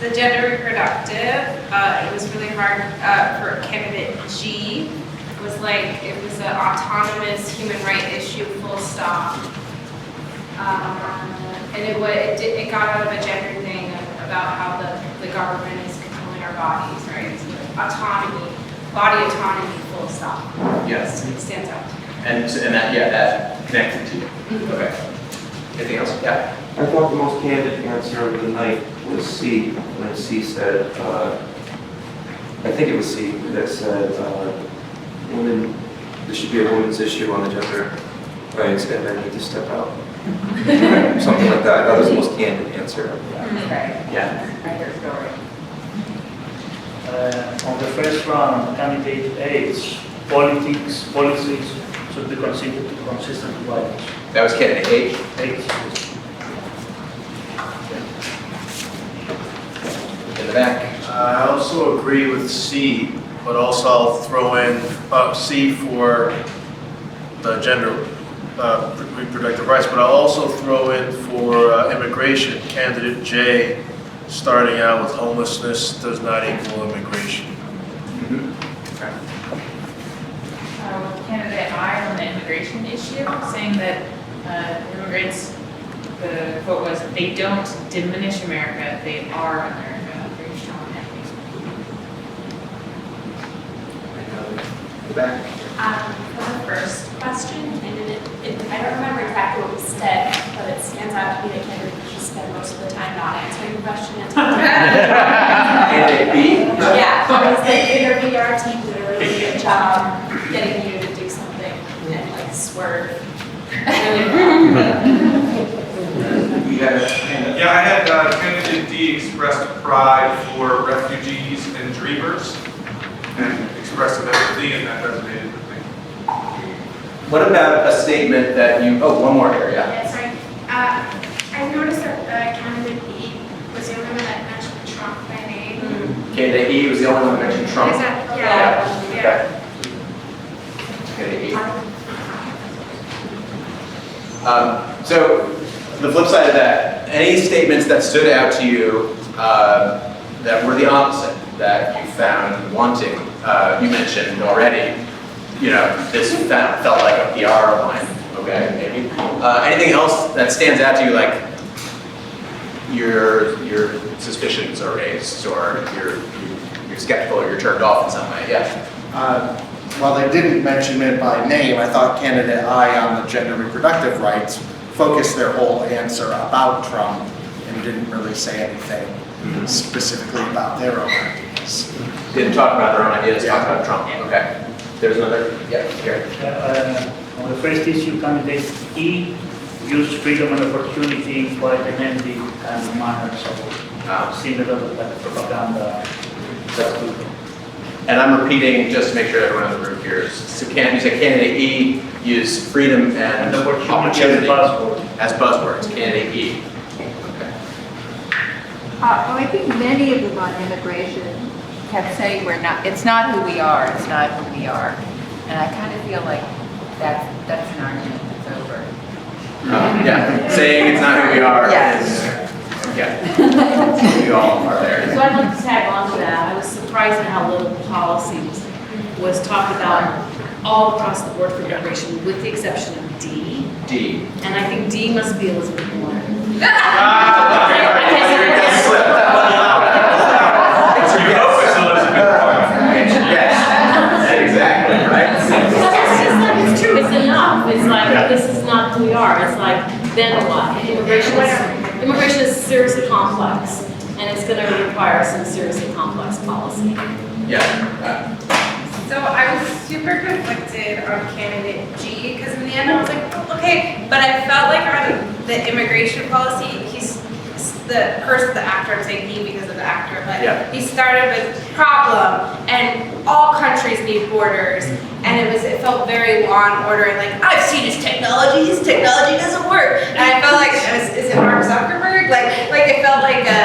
the gender reproductive, it was really hard for candidate G. Was like, it was an autonomous human right issue, full stop. And it got out of a gender thing about how the government is controlling our bodies, right? So autonomy, body autonomy, full stop. Yes. It stands out. And that connected to you. Okay. Anything else? Yeah. I thought the most candid answer of the night was C, when C said, I think it was C that said, women, this should be a women's issue on the gender rights, and men need to step out. Something like that. That was the most candid answer. Yeah. On the first round, candidate H, policies should be considered consistent with values. That was candidate H. H. In the back. I also agree with C, but also I'll throw in C for the gender reproductive rights, but I'll also throw in for immigration, candidate J, starting out with homelessness does not equal immigration. Candidate I on the immigration issue, saying that immigrants, the quote was, they don't diminish America, they are America. Very strong, I think. The back. For the first question, I don't remember exactly what was said, but it stands out to me that candidate should spend most of the time not answering the question. Candidate B. Yeah, it was like our team did a really good job getting you to do something and like swerve. Yeah, I had candidate D expressed pride for refugees and dreamers and expressive empathy, and that resonated with me. What about a statement that you, one more here, yeah. Yeah, sorry. I noticed that candidate E was the only one that mentioned Trump by name. Candidate E was the only one that mentioned Trump. Is that, yeah. Candidate E. So the flip side of that, any statements that stood out to you that were the opposite, that you found wanting, you mentioned already, this felt like a PR line, okay, maybe. Anything else that stands out to you, like your suspicions are raised, or you're skeptical, or you're turned off in some way, yeah? While they didn't mention it by name, I thought candidate I on the gender reproductive rights focused their whole answer about Trump and didn't really say anything specifically about their own ideas. Didn't talk about their own ideas, talk about Trump, okay. There's another, yeah, here. On the first issue, candidate E used freedom and opportunity in quite an empty kind of manner, so similar to that propaganda. And I'm repeating just to make sure everyone in the room hears. So you say candidate E use freedom and opportunity as buzzwords. Candidate E. Okay. Well, I think many of them on immigration kept saying it's not who we are, it's not who we are. And I kind of feel like that's an argument that's over. Yeah, saying it's not who we are. Yes. Yeah, we all are there. So I'd like to tag on to that. I was surprised at how little policy was talked about all across the board for immigration, with the exception of D. D. And I think D must be Elizabeth Warren. Exactly, right? It's true. It's enough. It's like, this is not who we are. It's like, then what? Immigration is seriously complex. and it's gonna require some seriously complex policy. Yeah. So I was super conflicted on candidate G, because in the end I was like, oh, okay, but I felt like on the immigration policy, he's the person, the actor, I'm saying he because of the actor, but he started with problem, and all countries need borders, and it felt very law and order, and like, I've seen his technology doesn't work, and I felt like, is it Mark Zuckerberg? Like it felt like a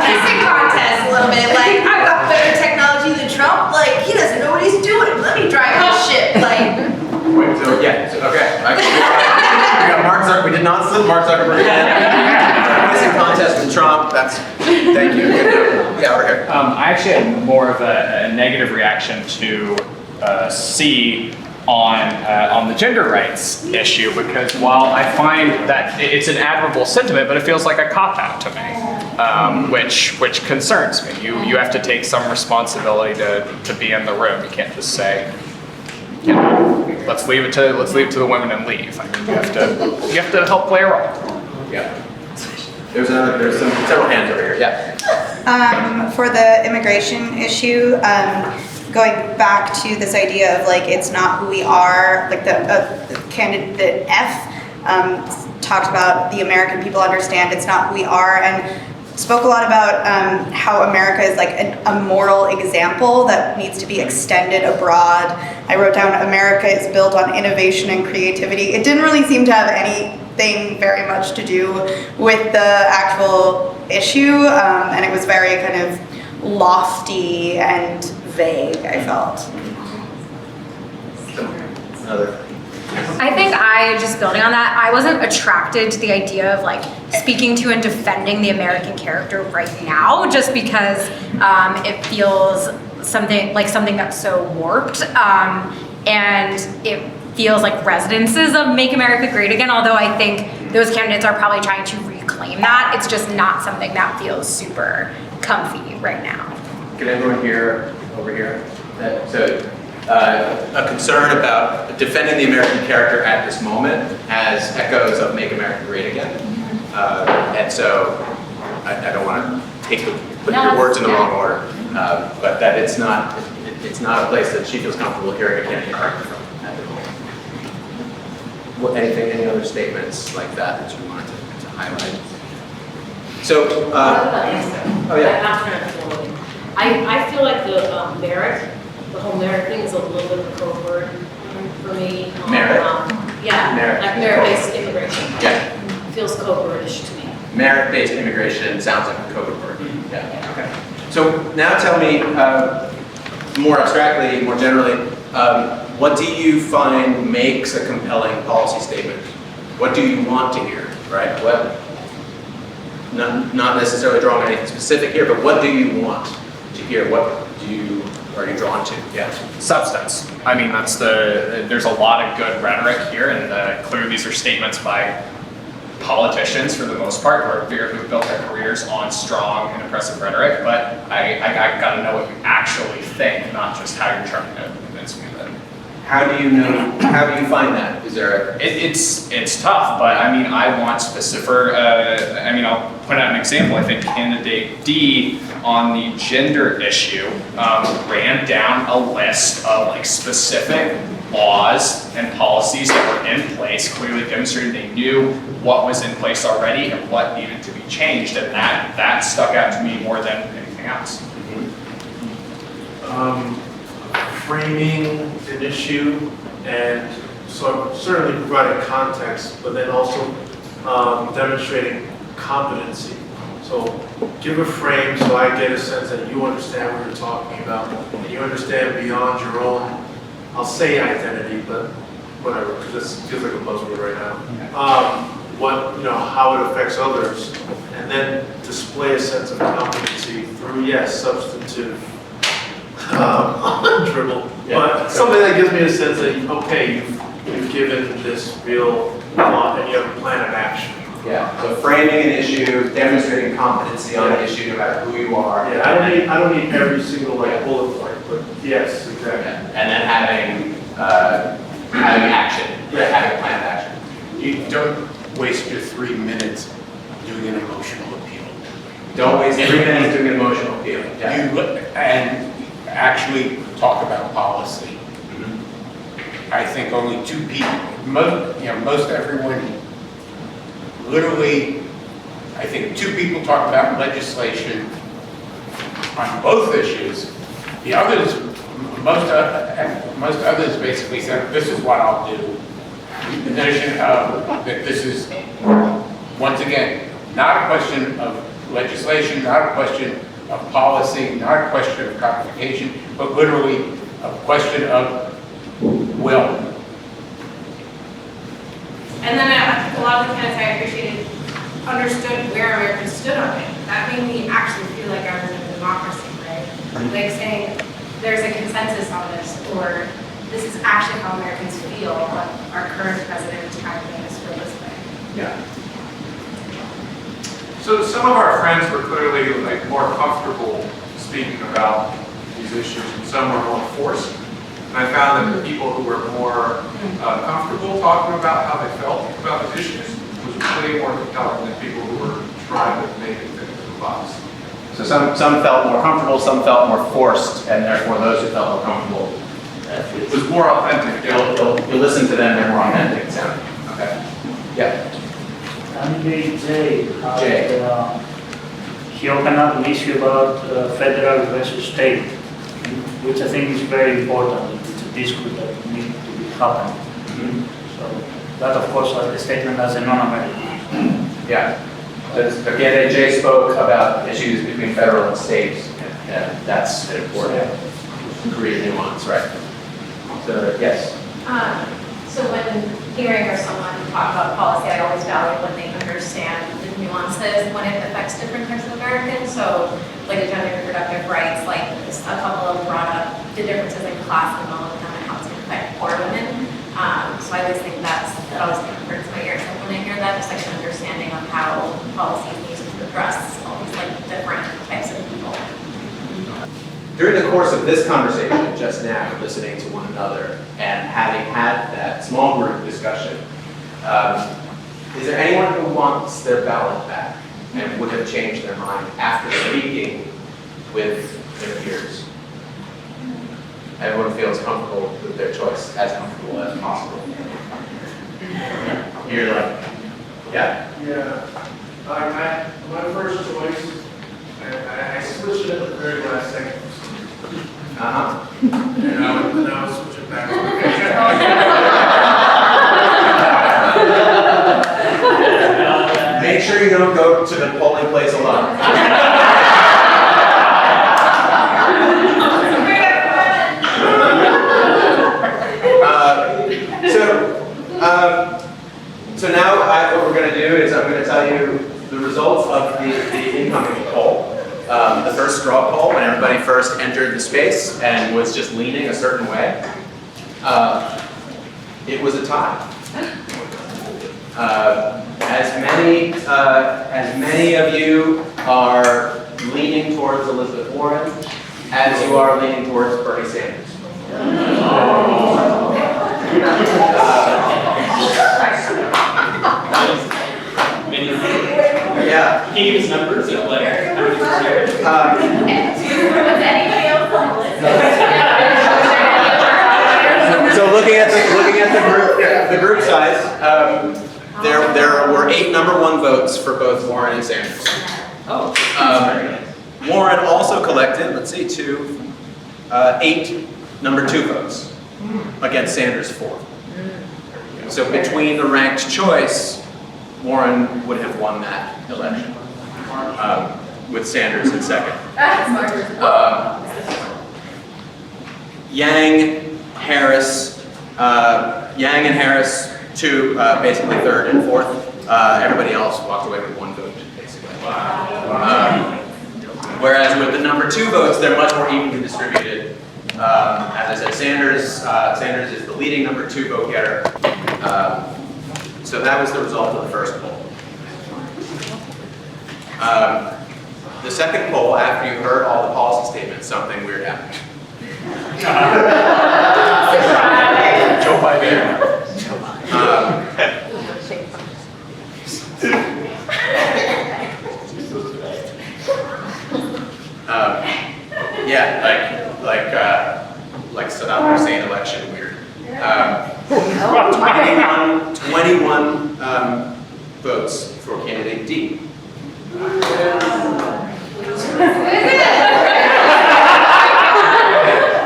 kissing contest a little bit, like, I've got better technology than Trump, like, he doesn't know what he's doing, let me drive his ship, like. Wait, so okay. We got Mark Zuckerberg. We did not slip Mark Zuckerberg again. Missing contest with Trump. That's thank you. Yeah, we're here. I actually had more of a negative reaction to C on the gender rights issue, because while I find that it's an admirable sentiment, but it feels like a cop-out to me, which concerns me. You have to take some responsibility to be in the room. You can't just say, you know, let's leave it to the women and leave. I mean, you have to help play a role. Yeah. There's several hands over here. Yeah. For the immigration issue, going back to this idea of like it's not who we are, like the candidate F talked about the American people understand it's not who we are, and spoke a lot about how America is like a moral example that needs to be extended abroad. I wrote down America is built on innovation and creativity. It didn't really seem to have anything very much to do with the actual issue, and it was very kind of lofty and vague, I felt. I think just building on that, I wasn't attracted to the idea of like speaking to and defending the American character right now, just because it feels something that's so warped, and it feels like residences of Make America Great Again, although I think those candidates are probably trying to reclaim that. It's just not something that feels super comfy right now. Can everyone hear over here? A concern about defending the American character at this moment has echoes of Make America Great Again. And so I don't want to put your words in the wrong order, but that it's not a place that she feels comfortable hearing a candidate argue from at the moment. Any other statements like that you wanted to highlight? So, oh yeah. I feel like the whole merit thing is a little bit of a code word for me. Merit? Like merit-based immigration. Yeah. Feels code wordish to me. Merit-based immigration sounds like a code word. Yeah. Okay. So now tell me, more abstractly, more generally, what do you find makes a compelling policy statement? What do you want to hear, right? Not necessarily drawing anything specific here, but what do you want to hear? What are you drawn to? Yeah. Substance. I mean, there's a lot of good rhetoric here, and clearly these are statements by politicians for the most part who've built their careers on strong and impressive rhetoric, but I gotta know what you actually think, not just how you're trying to convince me of it. How do you find that? Is there it's tough, but I mean, I want specific, I'll point out an example. I think candidate D on the gender issue ran down a list of like specific laws and policies that were in place, clearly demonstrating they knew what was in place already and what needed to be changed, and that stuck out to me more than anything else. Framing an issue, and so certainly providing context, but then also demonstrating competency. So give a frame so I get a sense that you understand what you're talking about, and you understand beyond your own, I'll say identity, but whatever, because this feels like a buzzword right now. How it affects others, and then display a sense of competency through, yes, substantive dribble, but something that gives me a sense that, okay, you've given this real thought and you have a plan of action. Yeah, so framing an issue, demonstrating competency on an issue no matter who you are. Yeah, I don't need every single bullet point, but yes, exactly. Yeah. And then having action, having a plan of action. You don't waste your 3 minutes doing an emotional appeal. Don't waste 3 minutes doing an emotional appeal. Yeah. And actually talk about policy. I think only 2 people, most everyone, literally, I think 2 people talk about legislation on both issues. The others, most others basically said, this is what I'll do. The notion of that this is, once again, not a question of legislation, not a question of policy, not a question of codification, but literally a question of will. And then a lot of the candidates I appreciated understood where Americans stood on it. That made me actually feel like I was in a democracy, right? Like saying there's a consensus on this, or this is actually how Americans feel on our current president acting this for this way. Yeah. So some of our friends were clearly like more comfortable speaking about these issues, and some were more forced. And I found that the people who were more comfortable talking about how they felt about these issues was way more compelling than people who were trying to make it fit into the box. So some felt more comfortable, some felt more forced, and therefore those who felt more comfortable. It was more authentic. You'll listen to them, they're more authentic sounding. Okay. Yeah. Candidate Jay, Jay. he opened up an issue about federal versus state, which I think is very important. It's a dispute that needs to be happening. So that, of course, was a statement as a non-American. Yeah. Again, Jay spoke about issues between federal and state, and that's an important degree of nuance, right? So, yes. So when hearing or someone talk about policy, I always value when they understand the nuances when it affects different types of Americans. So like the gender reproductive rights, like a couple of them brought up the differences in class and all of them and how it's going to affect poor women. So I always think that always kind of hurts my ears when I hear that, just like an understanding of how policy is used to address all these like different types of people. During the course of this conversation just now, listening to one another and having had that small group discussion, is there anyone who wants their ballot back and would have changed their mind after speaking with their peers? Everyone feels comfortable with their choice, as comfortable as possible. You're like, yeah? Yeah. My first choice, I switched it at the very last second. Uh-huh. And I was switching back. Make sure you don't go to the polling place alone. So now what we're going to do is I'm going to tell you the results of the incoming poll. The first straw poll, when everybody first entered the space and was just leaning a certain way, it was a tie. As many of you are leaning towards Elizabeth Warren, as you are leaning towards Bernie Sanders. Yeah. He gave his numbers and like, So looking at the group size, there were 8 number 1 votes for both Warren and Sanders. Warren also collected, let's see, 8 number 2 votes against Sanders 4. So between the ranked choice, Warren would have won that election with Sanders in second. Yang, Harris, Yang and Harris, basically third and fourth. Everybody else walked away with 1 vote, basically. Whereas with the number 2 votes, they're much more evenly distributed. As I said, Sanders is the leading number 2 vote getter. So that was the result of the first poll. The second poll, after you heard all the policy statements, something weird happened. Joe Biden. Like Saddam Hussein election weird. 21 votes for candidate D. I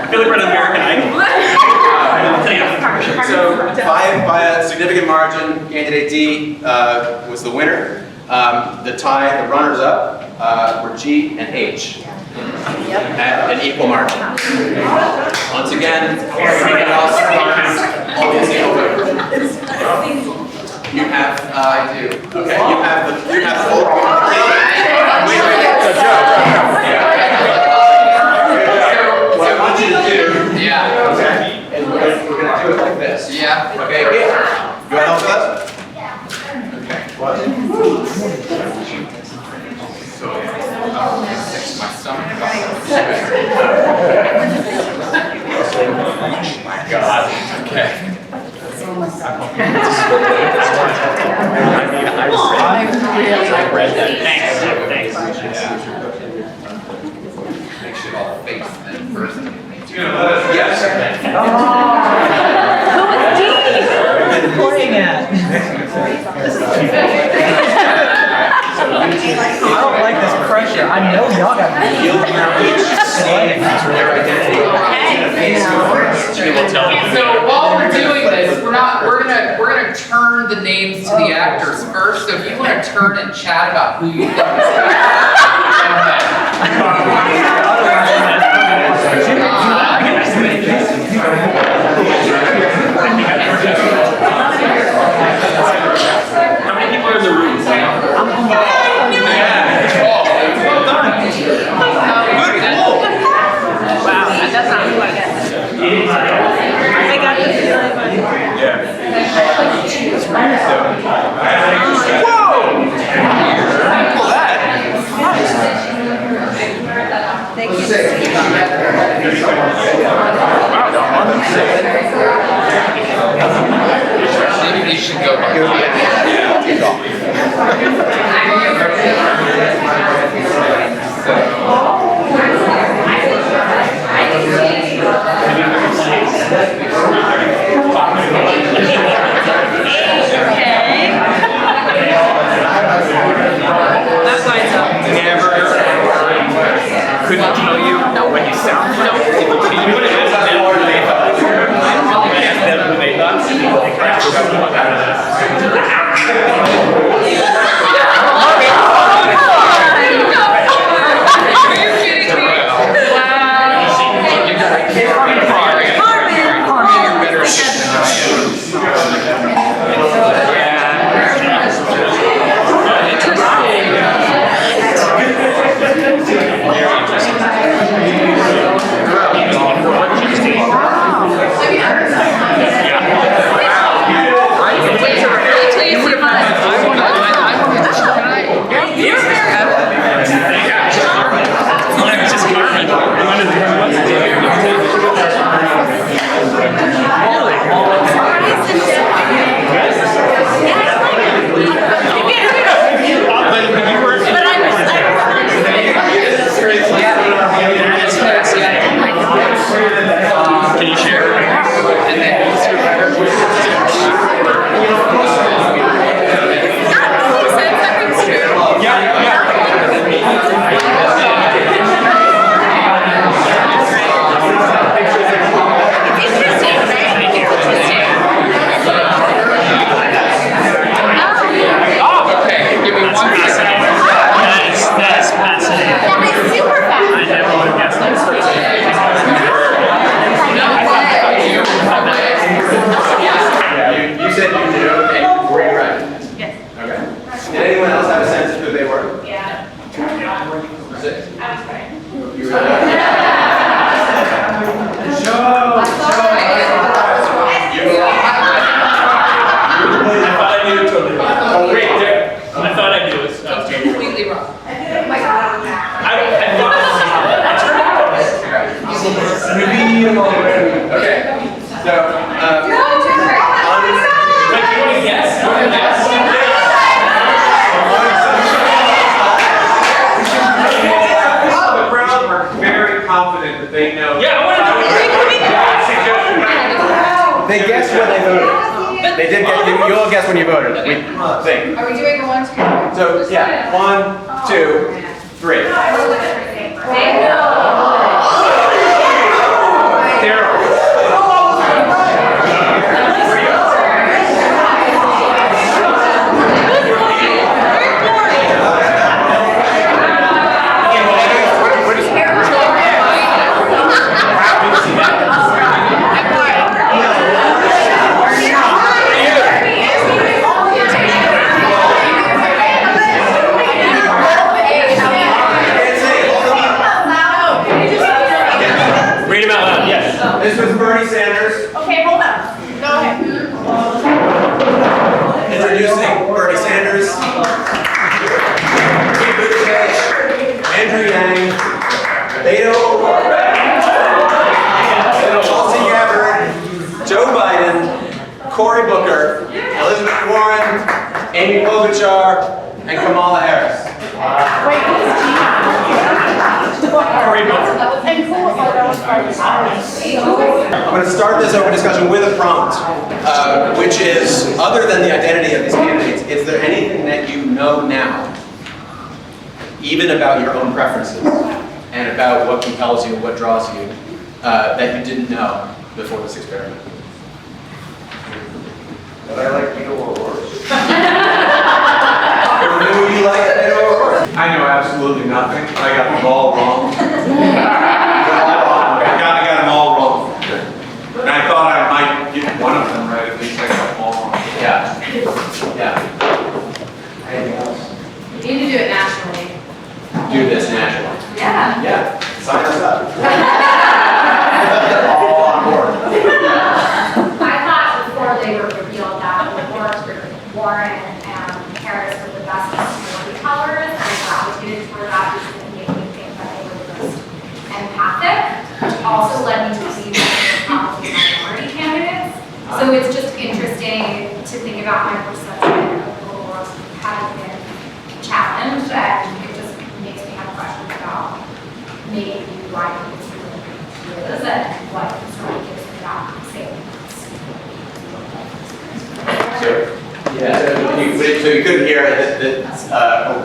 feel like we're an American Idol. So by a significant margin, candidate D was the winner. The runners-up were G and H at an equal margin. Once again, everybody else all the single vote. You have, I do. Okay, you have the full. Wait. So Joe. What I want you to do. Yeah. Okay. And we're gonna do it like this. Yeah. Okay. Here. You want to help us? Okay. What? So, my stomach. Oh my God. Okay. I read that. Thanks. Make sure all face then first. Yes. Who is Dean pointing at? I don't like this pressure. I know y'all got So while we're doing this, we're gonna turn the names to the actors first. So if you want to turn and chat about who you think is How many people are in the room? Wow, that's not who I got. I got this feeling. Whoa! Pull that. Thank you. Maybe we should go by Couldn't tell you when you sound no. Can you share? they guessed when they voted. They did get, you all guessed when you voted. We think. Are we doing a 1, 2, 3? So, yeah, 1, 2, 3. Terrible. Read them out loud, yes. This was Bernie Sanders. Okay, hold on. Go ahead. Introducing Bernie Sanders, Pete Buttigieg, Andrew Yang, Beto O'Rourke, Tulsi Gabbard, Joe Biden, Cory Booker, Elizabeth Warren, Amy Klobuchar, and Kamala Harris. I'm going to start this open discussion with a prompt, which is, other than the identity of these candidates, is there anything that you know now, even about your own preferences, and about what compels you, what draws you, that you didn't know before this experiment? But I like Beto O'Rourke. Who do you like Beto O'Rourke? I know absolutely nothing. I got them all wrong. I got them all wrong. And I thought I might get one of them right. At least I got them all wrong. Yeah. Yeah. Anything else? We need to do it nationally. Do this nationally. Yeah. Yeah. Sign us up. All on board. I thought before they were revealed that Warren and Harris were the best storytellers, and gravitated toward that because it made me think that they were the most empathic, which also led me to believe that they were probably minority candidates. So it's just interesting to think about my perception of the world having been challenged, and it just makes me have questions about maybe why it's really is and what sort of gives me that same. So you couldn't hear that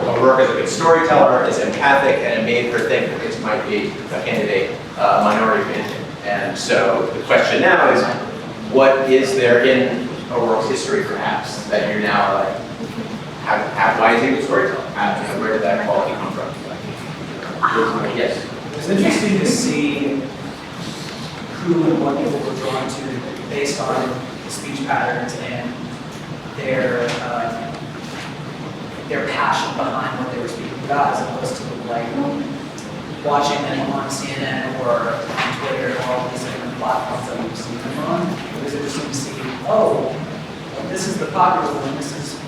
O'Rourke is a good storyteller, is empathic, and it made her think that this might be a candidate, a minority candidate. And so the question now is, what is there in O'Rourke's history, perhaps, that you're now like, why is he a good storyteller? Where did that quality come from? Yes. It's interesting to see who and what people were drawn to based on the speech patterns and their passion behind what they were speaking about, as opposed to like watching them on CNN or on Twitter or all these different platforms that we've seen them on. It was interesting to see, oh, well, this is the popular one, this is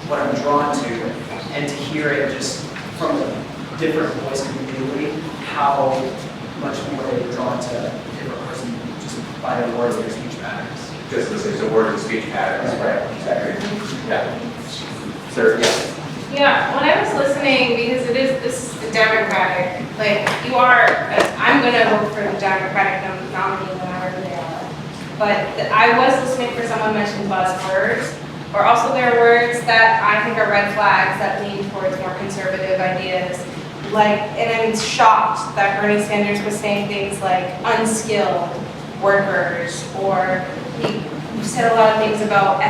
what I'm drawn to, and to hear it just from a different voice completely, how much more they were drawn to a different person just by their words, their speech patterns. Just listening to words and speech patterns, right? Exactly. Yeah. Sir, yes. Yeah, when I was listening, because this is the Democratic, like, I'm gonna vote for the Democratic nominee whenever they are. But I was listening for someone mention buzzwords, or also there are words that I think are red flags that lean towards more conservative ideas. Like, and I'm shocked that Bernie Sanders was saying things like unskilled workers, or he said a lot of things about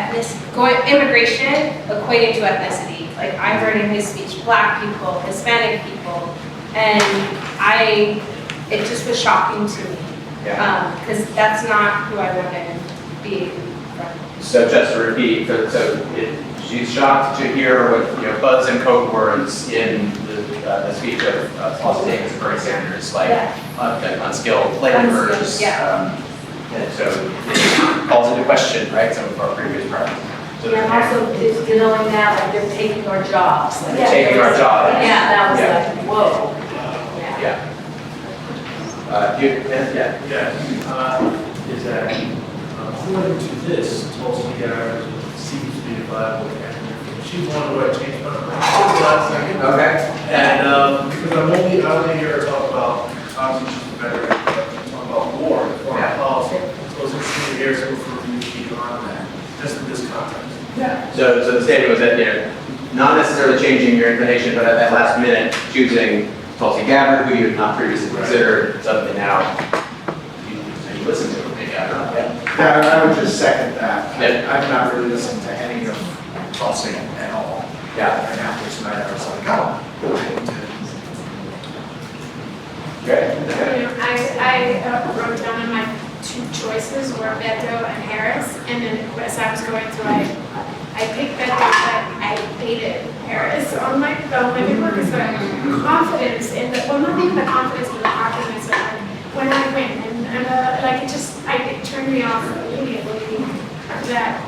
immigration equating to ethnicity. Like, I heard in his speech, Black people, Hispanic people, and it just was shocking to me. Because that's not who I want to be from. So just to repeat, she's shocked to hear what buzz and code words in the speech of Los Angeles Bernie Sanders, like unskilled laborers. And so it calls into question, right, some of our previous practices. So And also it's dealing now like they're taking our jobs. Like, they're taking our jobs. Yeah, that was like, whoa. Yeah. Is that according to this, Tulsi Gabbard seems to be a viable candidate. She's one of the right change last second. Okay. And because I only hear her talk about, obviously she's a veteran, but talk about war and foreign policy. So it's interesting So the statement was that, not necessarily changing your inclination, but at that last minute, choosing Tulsi Gabbard, who you had not previously considered, suddenly now you listen to her, maybe, I don't know. Yeah, I would just second that. Yeah. I've not really listened to any of Tulsi at all. Yeah. And after tonight, I was like, oh. Okay. I wrote down in my two choices were Beto and Harris, and then as I was going through, I picked Beto, but I hated Harris on my paper because the confidence in the, well, not even the confidence, but the optimism when I went, and like it turned me off immediately. That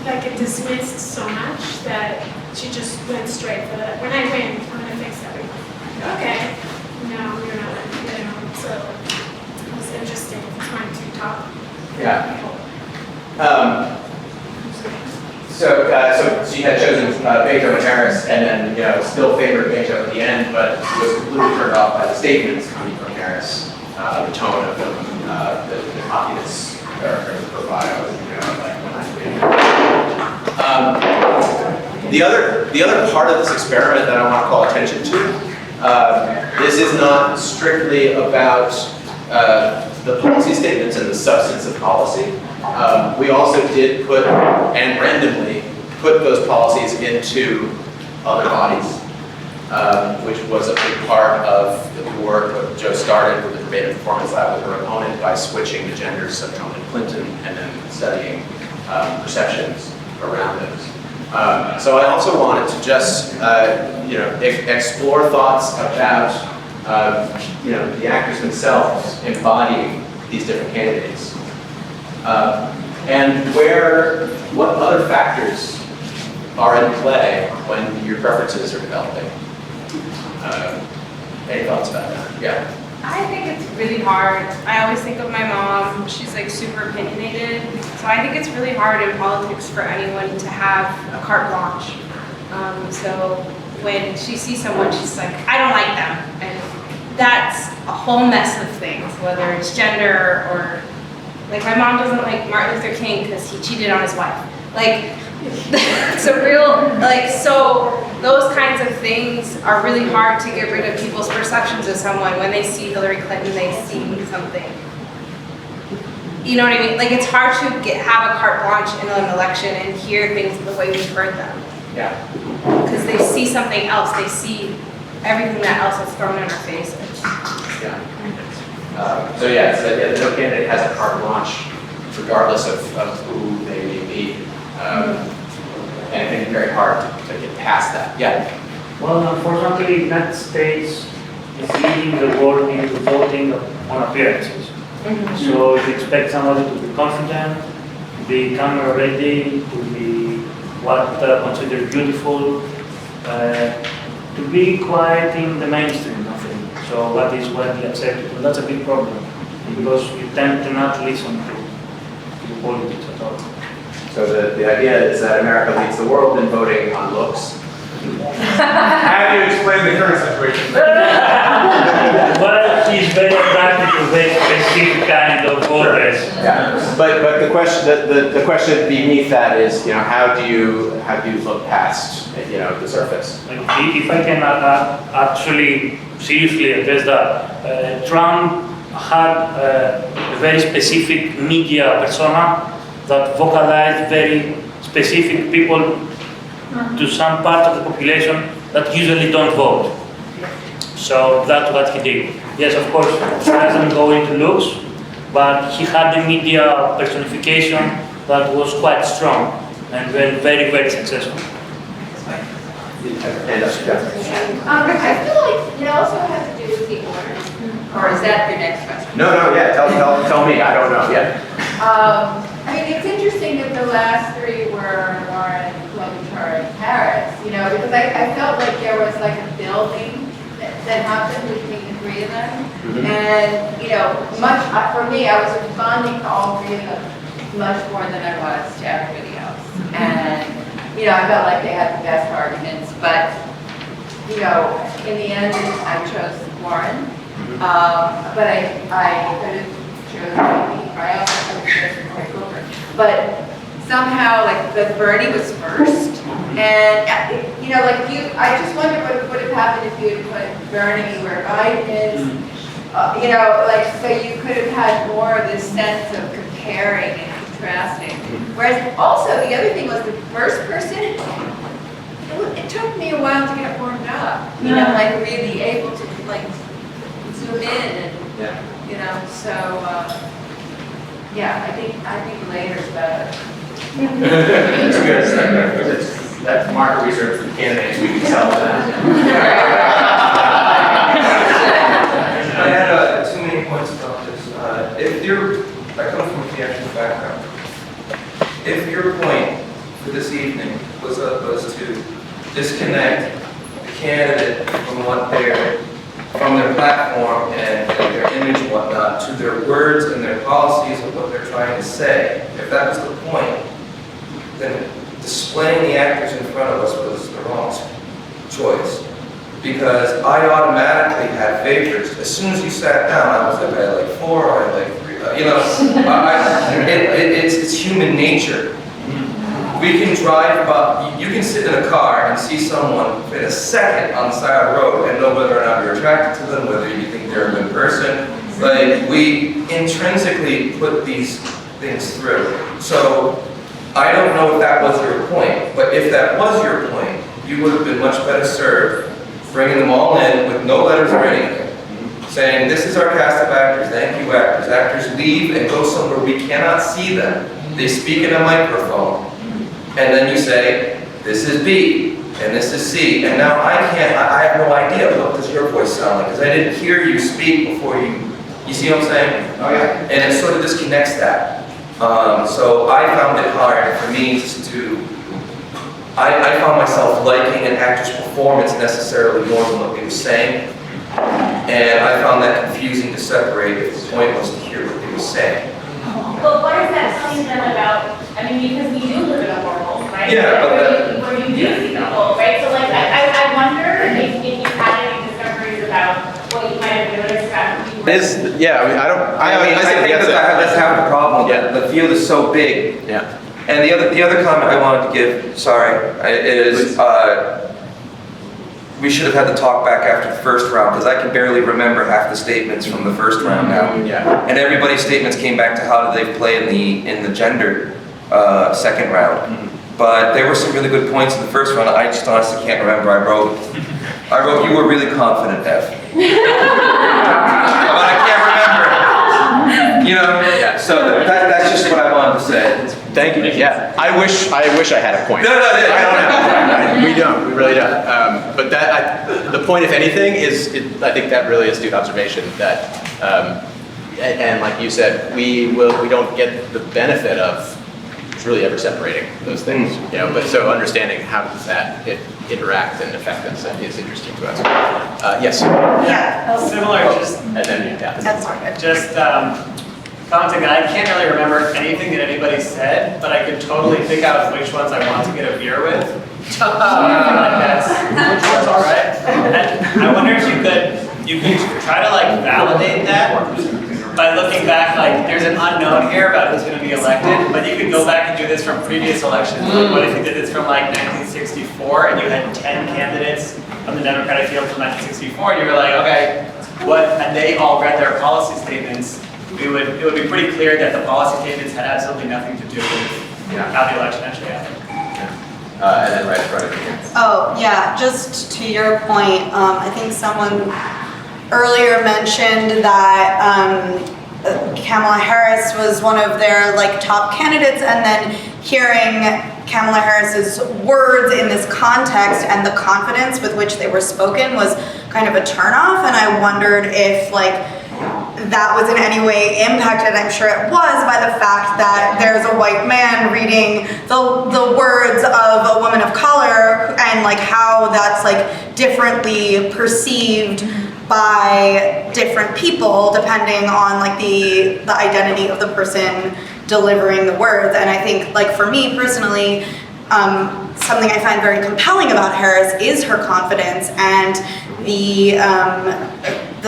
like it dismissed so much that she just went straight for the, when I win, I'm gonna fix everything. Okay, no, you're not, so it was interesting trying to talk. Yeah. So you had chosen Beto and Harris, and then still favored Beto at the end, but was completely turned off by the statements coming from Harris, the tone of the cockiness character of the profile. The other part of this experiment that I want to call attention to, this is not strictly about the policy statements and the substance of policy. We also did put, and randomly, put those policies into other bodies, which was a big part of the work that Joe started with the Verbatim Performance Lab with her opponent by switching the genders of Trump and Clinton and then studying perceptions around those. So I also wanted to just, explore thoughts about, the actors themselves embodying these different candidates. And what other factors are in play when your preferences are developing? Any thoughts about that? Yeah. I think it's really hard. I always think of my mom. She's like super opinionated. So I think it's really hard in politics for anyone to have a carte blanche. So when she sees someone, she's like, I don't like them. And that's a whole mess of things, whether it's gender or, like my mom doesn't like Martin Luther King because he cheated on his wife. Like, it's a real, so those kinds of things are really hard to get rid of people's perceptions of someone. When they see Hillary Clinton, they see something. You know what I mean? Like it's hard to have a carte blanche in an election and hear things the way we've heard them. Yeah. Because they see something else. They see everything that else is thrown in our faces. Yeah. So no candidate has a carte blanche, regardless of who they may be. And I think it's very hard to get past that. Yeah. Well, unfortunately, the United States is leading the world into voting on appearances. So if you expect somebody to be confident, be camera ready, to be considered beautiful, to be quite in the mainstream, I think. So what is widely accepted, and that's a big problem because you tend to not listen to politics at all. So the idea is that America leads the world in voting on looks. How do you explain the current situation? Well, he's very attractive to very specific kind of voters. Yeah, but the question beneath that is, how do you look past, the surface? If I can actually seriously address that, Trump had a very specific media persona that vocalized very specific people to some part of the population that usually don't vote. So that's what he did. Yes, of course, he doesn't go into looks, but he had a media personification that was quite strong and very, very successful. I feel like it also has to do with the order. Or is that your next question? No, yeah, tell me, I don't know, yeah. I mean, it's interesting that the last three were Warren, Klobuchar, and Harris, because I felt like there was like a building that happened between the three of them. And, for me, I was responding to all three of them much more than I was to everybody else. And, I felt like they had the best arguments, but, in the end, I chose Warren. But I could have chosen maybe, I also could have chosen Cory Booker. But somehow, like, that Bernie was first. And, you know, like, I just wonder what would have happened if you had put Bernie where Biden is. You know, like, so you could have had more of this sense of comparing and contrasting. Whereas also, the other thing was the first person, it took me a while to get warmed up. You know, like, really able to, like, zoom in and, you know, so, yeah, I think later's better. It's good. That's market research for candidates, we can tell that. I had too many points about this. I come from a theatrical background. If your point for this evening was to disconnect the candidate from their platform and their image and whatnot to their words and their policies of what they're trying to say, if that was the point, then displaying the actors in front of us was the wrong choice. Because I automatically had favorites. As soon as you sat down, I was like, I like 4, I like 3. You know, it's human nature. We can drive by, you can sit in a car and see someone in a second on the side of the road and know whether or not you're attracted to them, whether you think they're a good person. Like, we intrinsically put these things through. So, I don't know if that was your point, but if that was your point, you would have been much better served bringing them all in with no letters or anything, saying, this is our cast of actors, thank you actors. Actors leave and go somewhere we cannot see them. They speak in a microphone. And then you say, this is B, and this is C. And now I have no idea what does your voice sound like, because I didn't hear you speak before you see what I'm saying? Oh yeah. And it sort of disconnects that. So I found it hard for me I found myself liking an actor's performance necessarily more than what they were saying. And I found that confusing to separate if the point was to hear what they were saying. But what does that tell you then about, I mean, because we do live in a world, right? Yeah, but where you do see people, right? So like, I wonder if you had any discoveries about what you might have noticed about who you were. I think that's half the problem. Yeah. The field is so big. Yeah. And the other comment I wanted to give, is we should have had the talk back after the first round, because I can barely remember half the statements from the first round now. Yeah. And everybody's statements came back to how did they play in the gender second round. But there were some really good points in the first round. I just honestly can't remember. I wrote you were really confident, F. But I can't remember. You know. Yeah. So that's just what I wanted to say. Thank you. Yeah, I wish I had a point. No, I don't know. We don't. We really don't. But the point, if anything, is I think that really astute observation that, and like you said, we don't get the benefit of really ever separating those things. You know, but so understanding how does that interact and affect us is interesting to us. Yes. Yeah. Similar, just and then yeah. Just. Commenting, I can't really remember anything that anybody said, but I could totally pick out which ones I want to get a beer with. So I guess which ones all right. And I wonder if you could try to like validate that by looking back. Like, there's an unknown here about who's going to be elected, but you could go back and do this from previous elections. Like, what if you did this from like 1964 and you had 10 candidates from the Democratic field from 1964, and you were like, okay, and they all read their policy statements. It would be pretty clear that the policy statements had absolutely nothing to do with how the election actually happened. And then right in front of you. Oh, yeah, just to your point, I think someone earlier mentioned that Kamala Harris was one of their like top candidates, and then hearing Kamala Harris's words in this context and the confidence with which they were spoken was kind of a turnoff, and I wondered if like that was in any way impacted, I'm sure it was, by the fact that there's a white man reading the words of a woman of color, and like how that's like differently perceived by different people depending on like the identity of the person delivering the words. And I think like for me personally, something I find very compelling about Harris is her confidence and the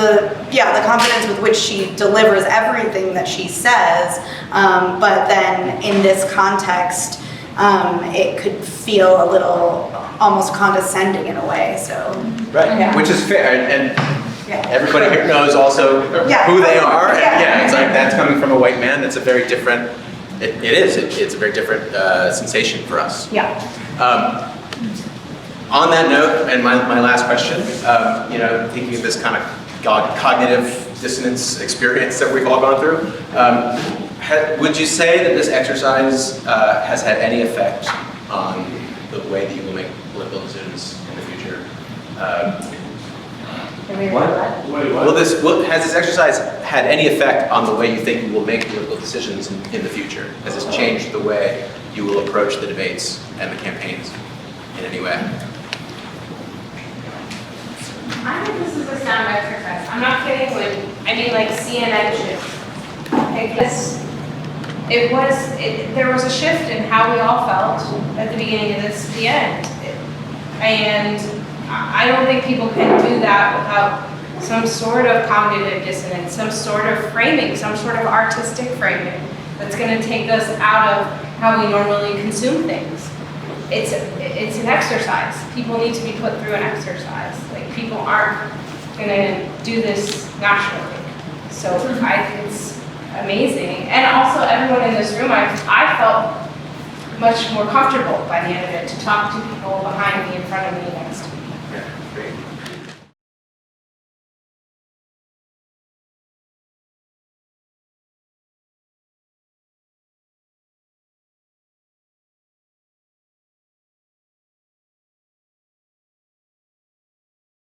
the confidence with which she delivers everything that she says, but then in this context, it could feel a little almost condescending in a way, so. Right, Yeah. which is fair, and Yeah. everybody here knows also Yeah. who they are, and Yeah. yeah, it's like, that's coming from a white man, that's a very different, it's a very different sensation for us. Yeah. On that note, and my last question, thinking of this kind of cognitive dissonance experience that we've all gone through, would you say that this exercise has had any effect on the way that you will make political decisions in the future? Has this exercise had any effect on the way you think you will make political decisions in the future? Has this changed the way you will approach the debates and the campaigns in any way? I think this is a sound exercise. I'm not kidding like CNN should. There was a shift in how we all felt at the beginning of this to the end. And I don't think people can do that without some sort of cognitive dissonance, some sort of framing, some sort of artistic framing that's gonna take us out of how we normally consume things. It's an exercise. People need to be put through an exercise. Like, people aren't gonna do this naturally. So I think it's amazing. And also everyone in this room, I felt much more comfortable by the end of it to talk to people behind me, in front of me, next to me.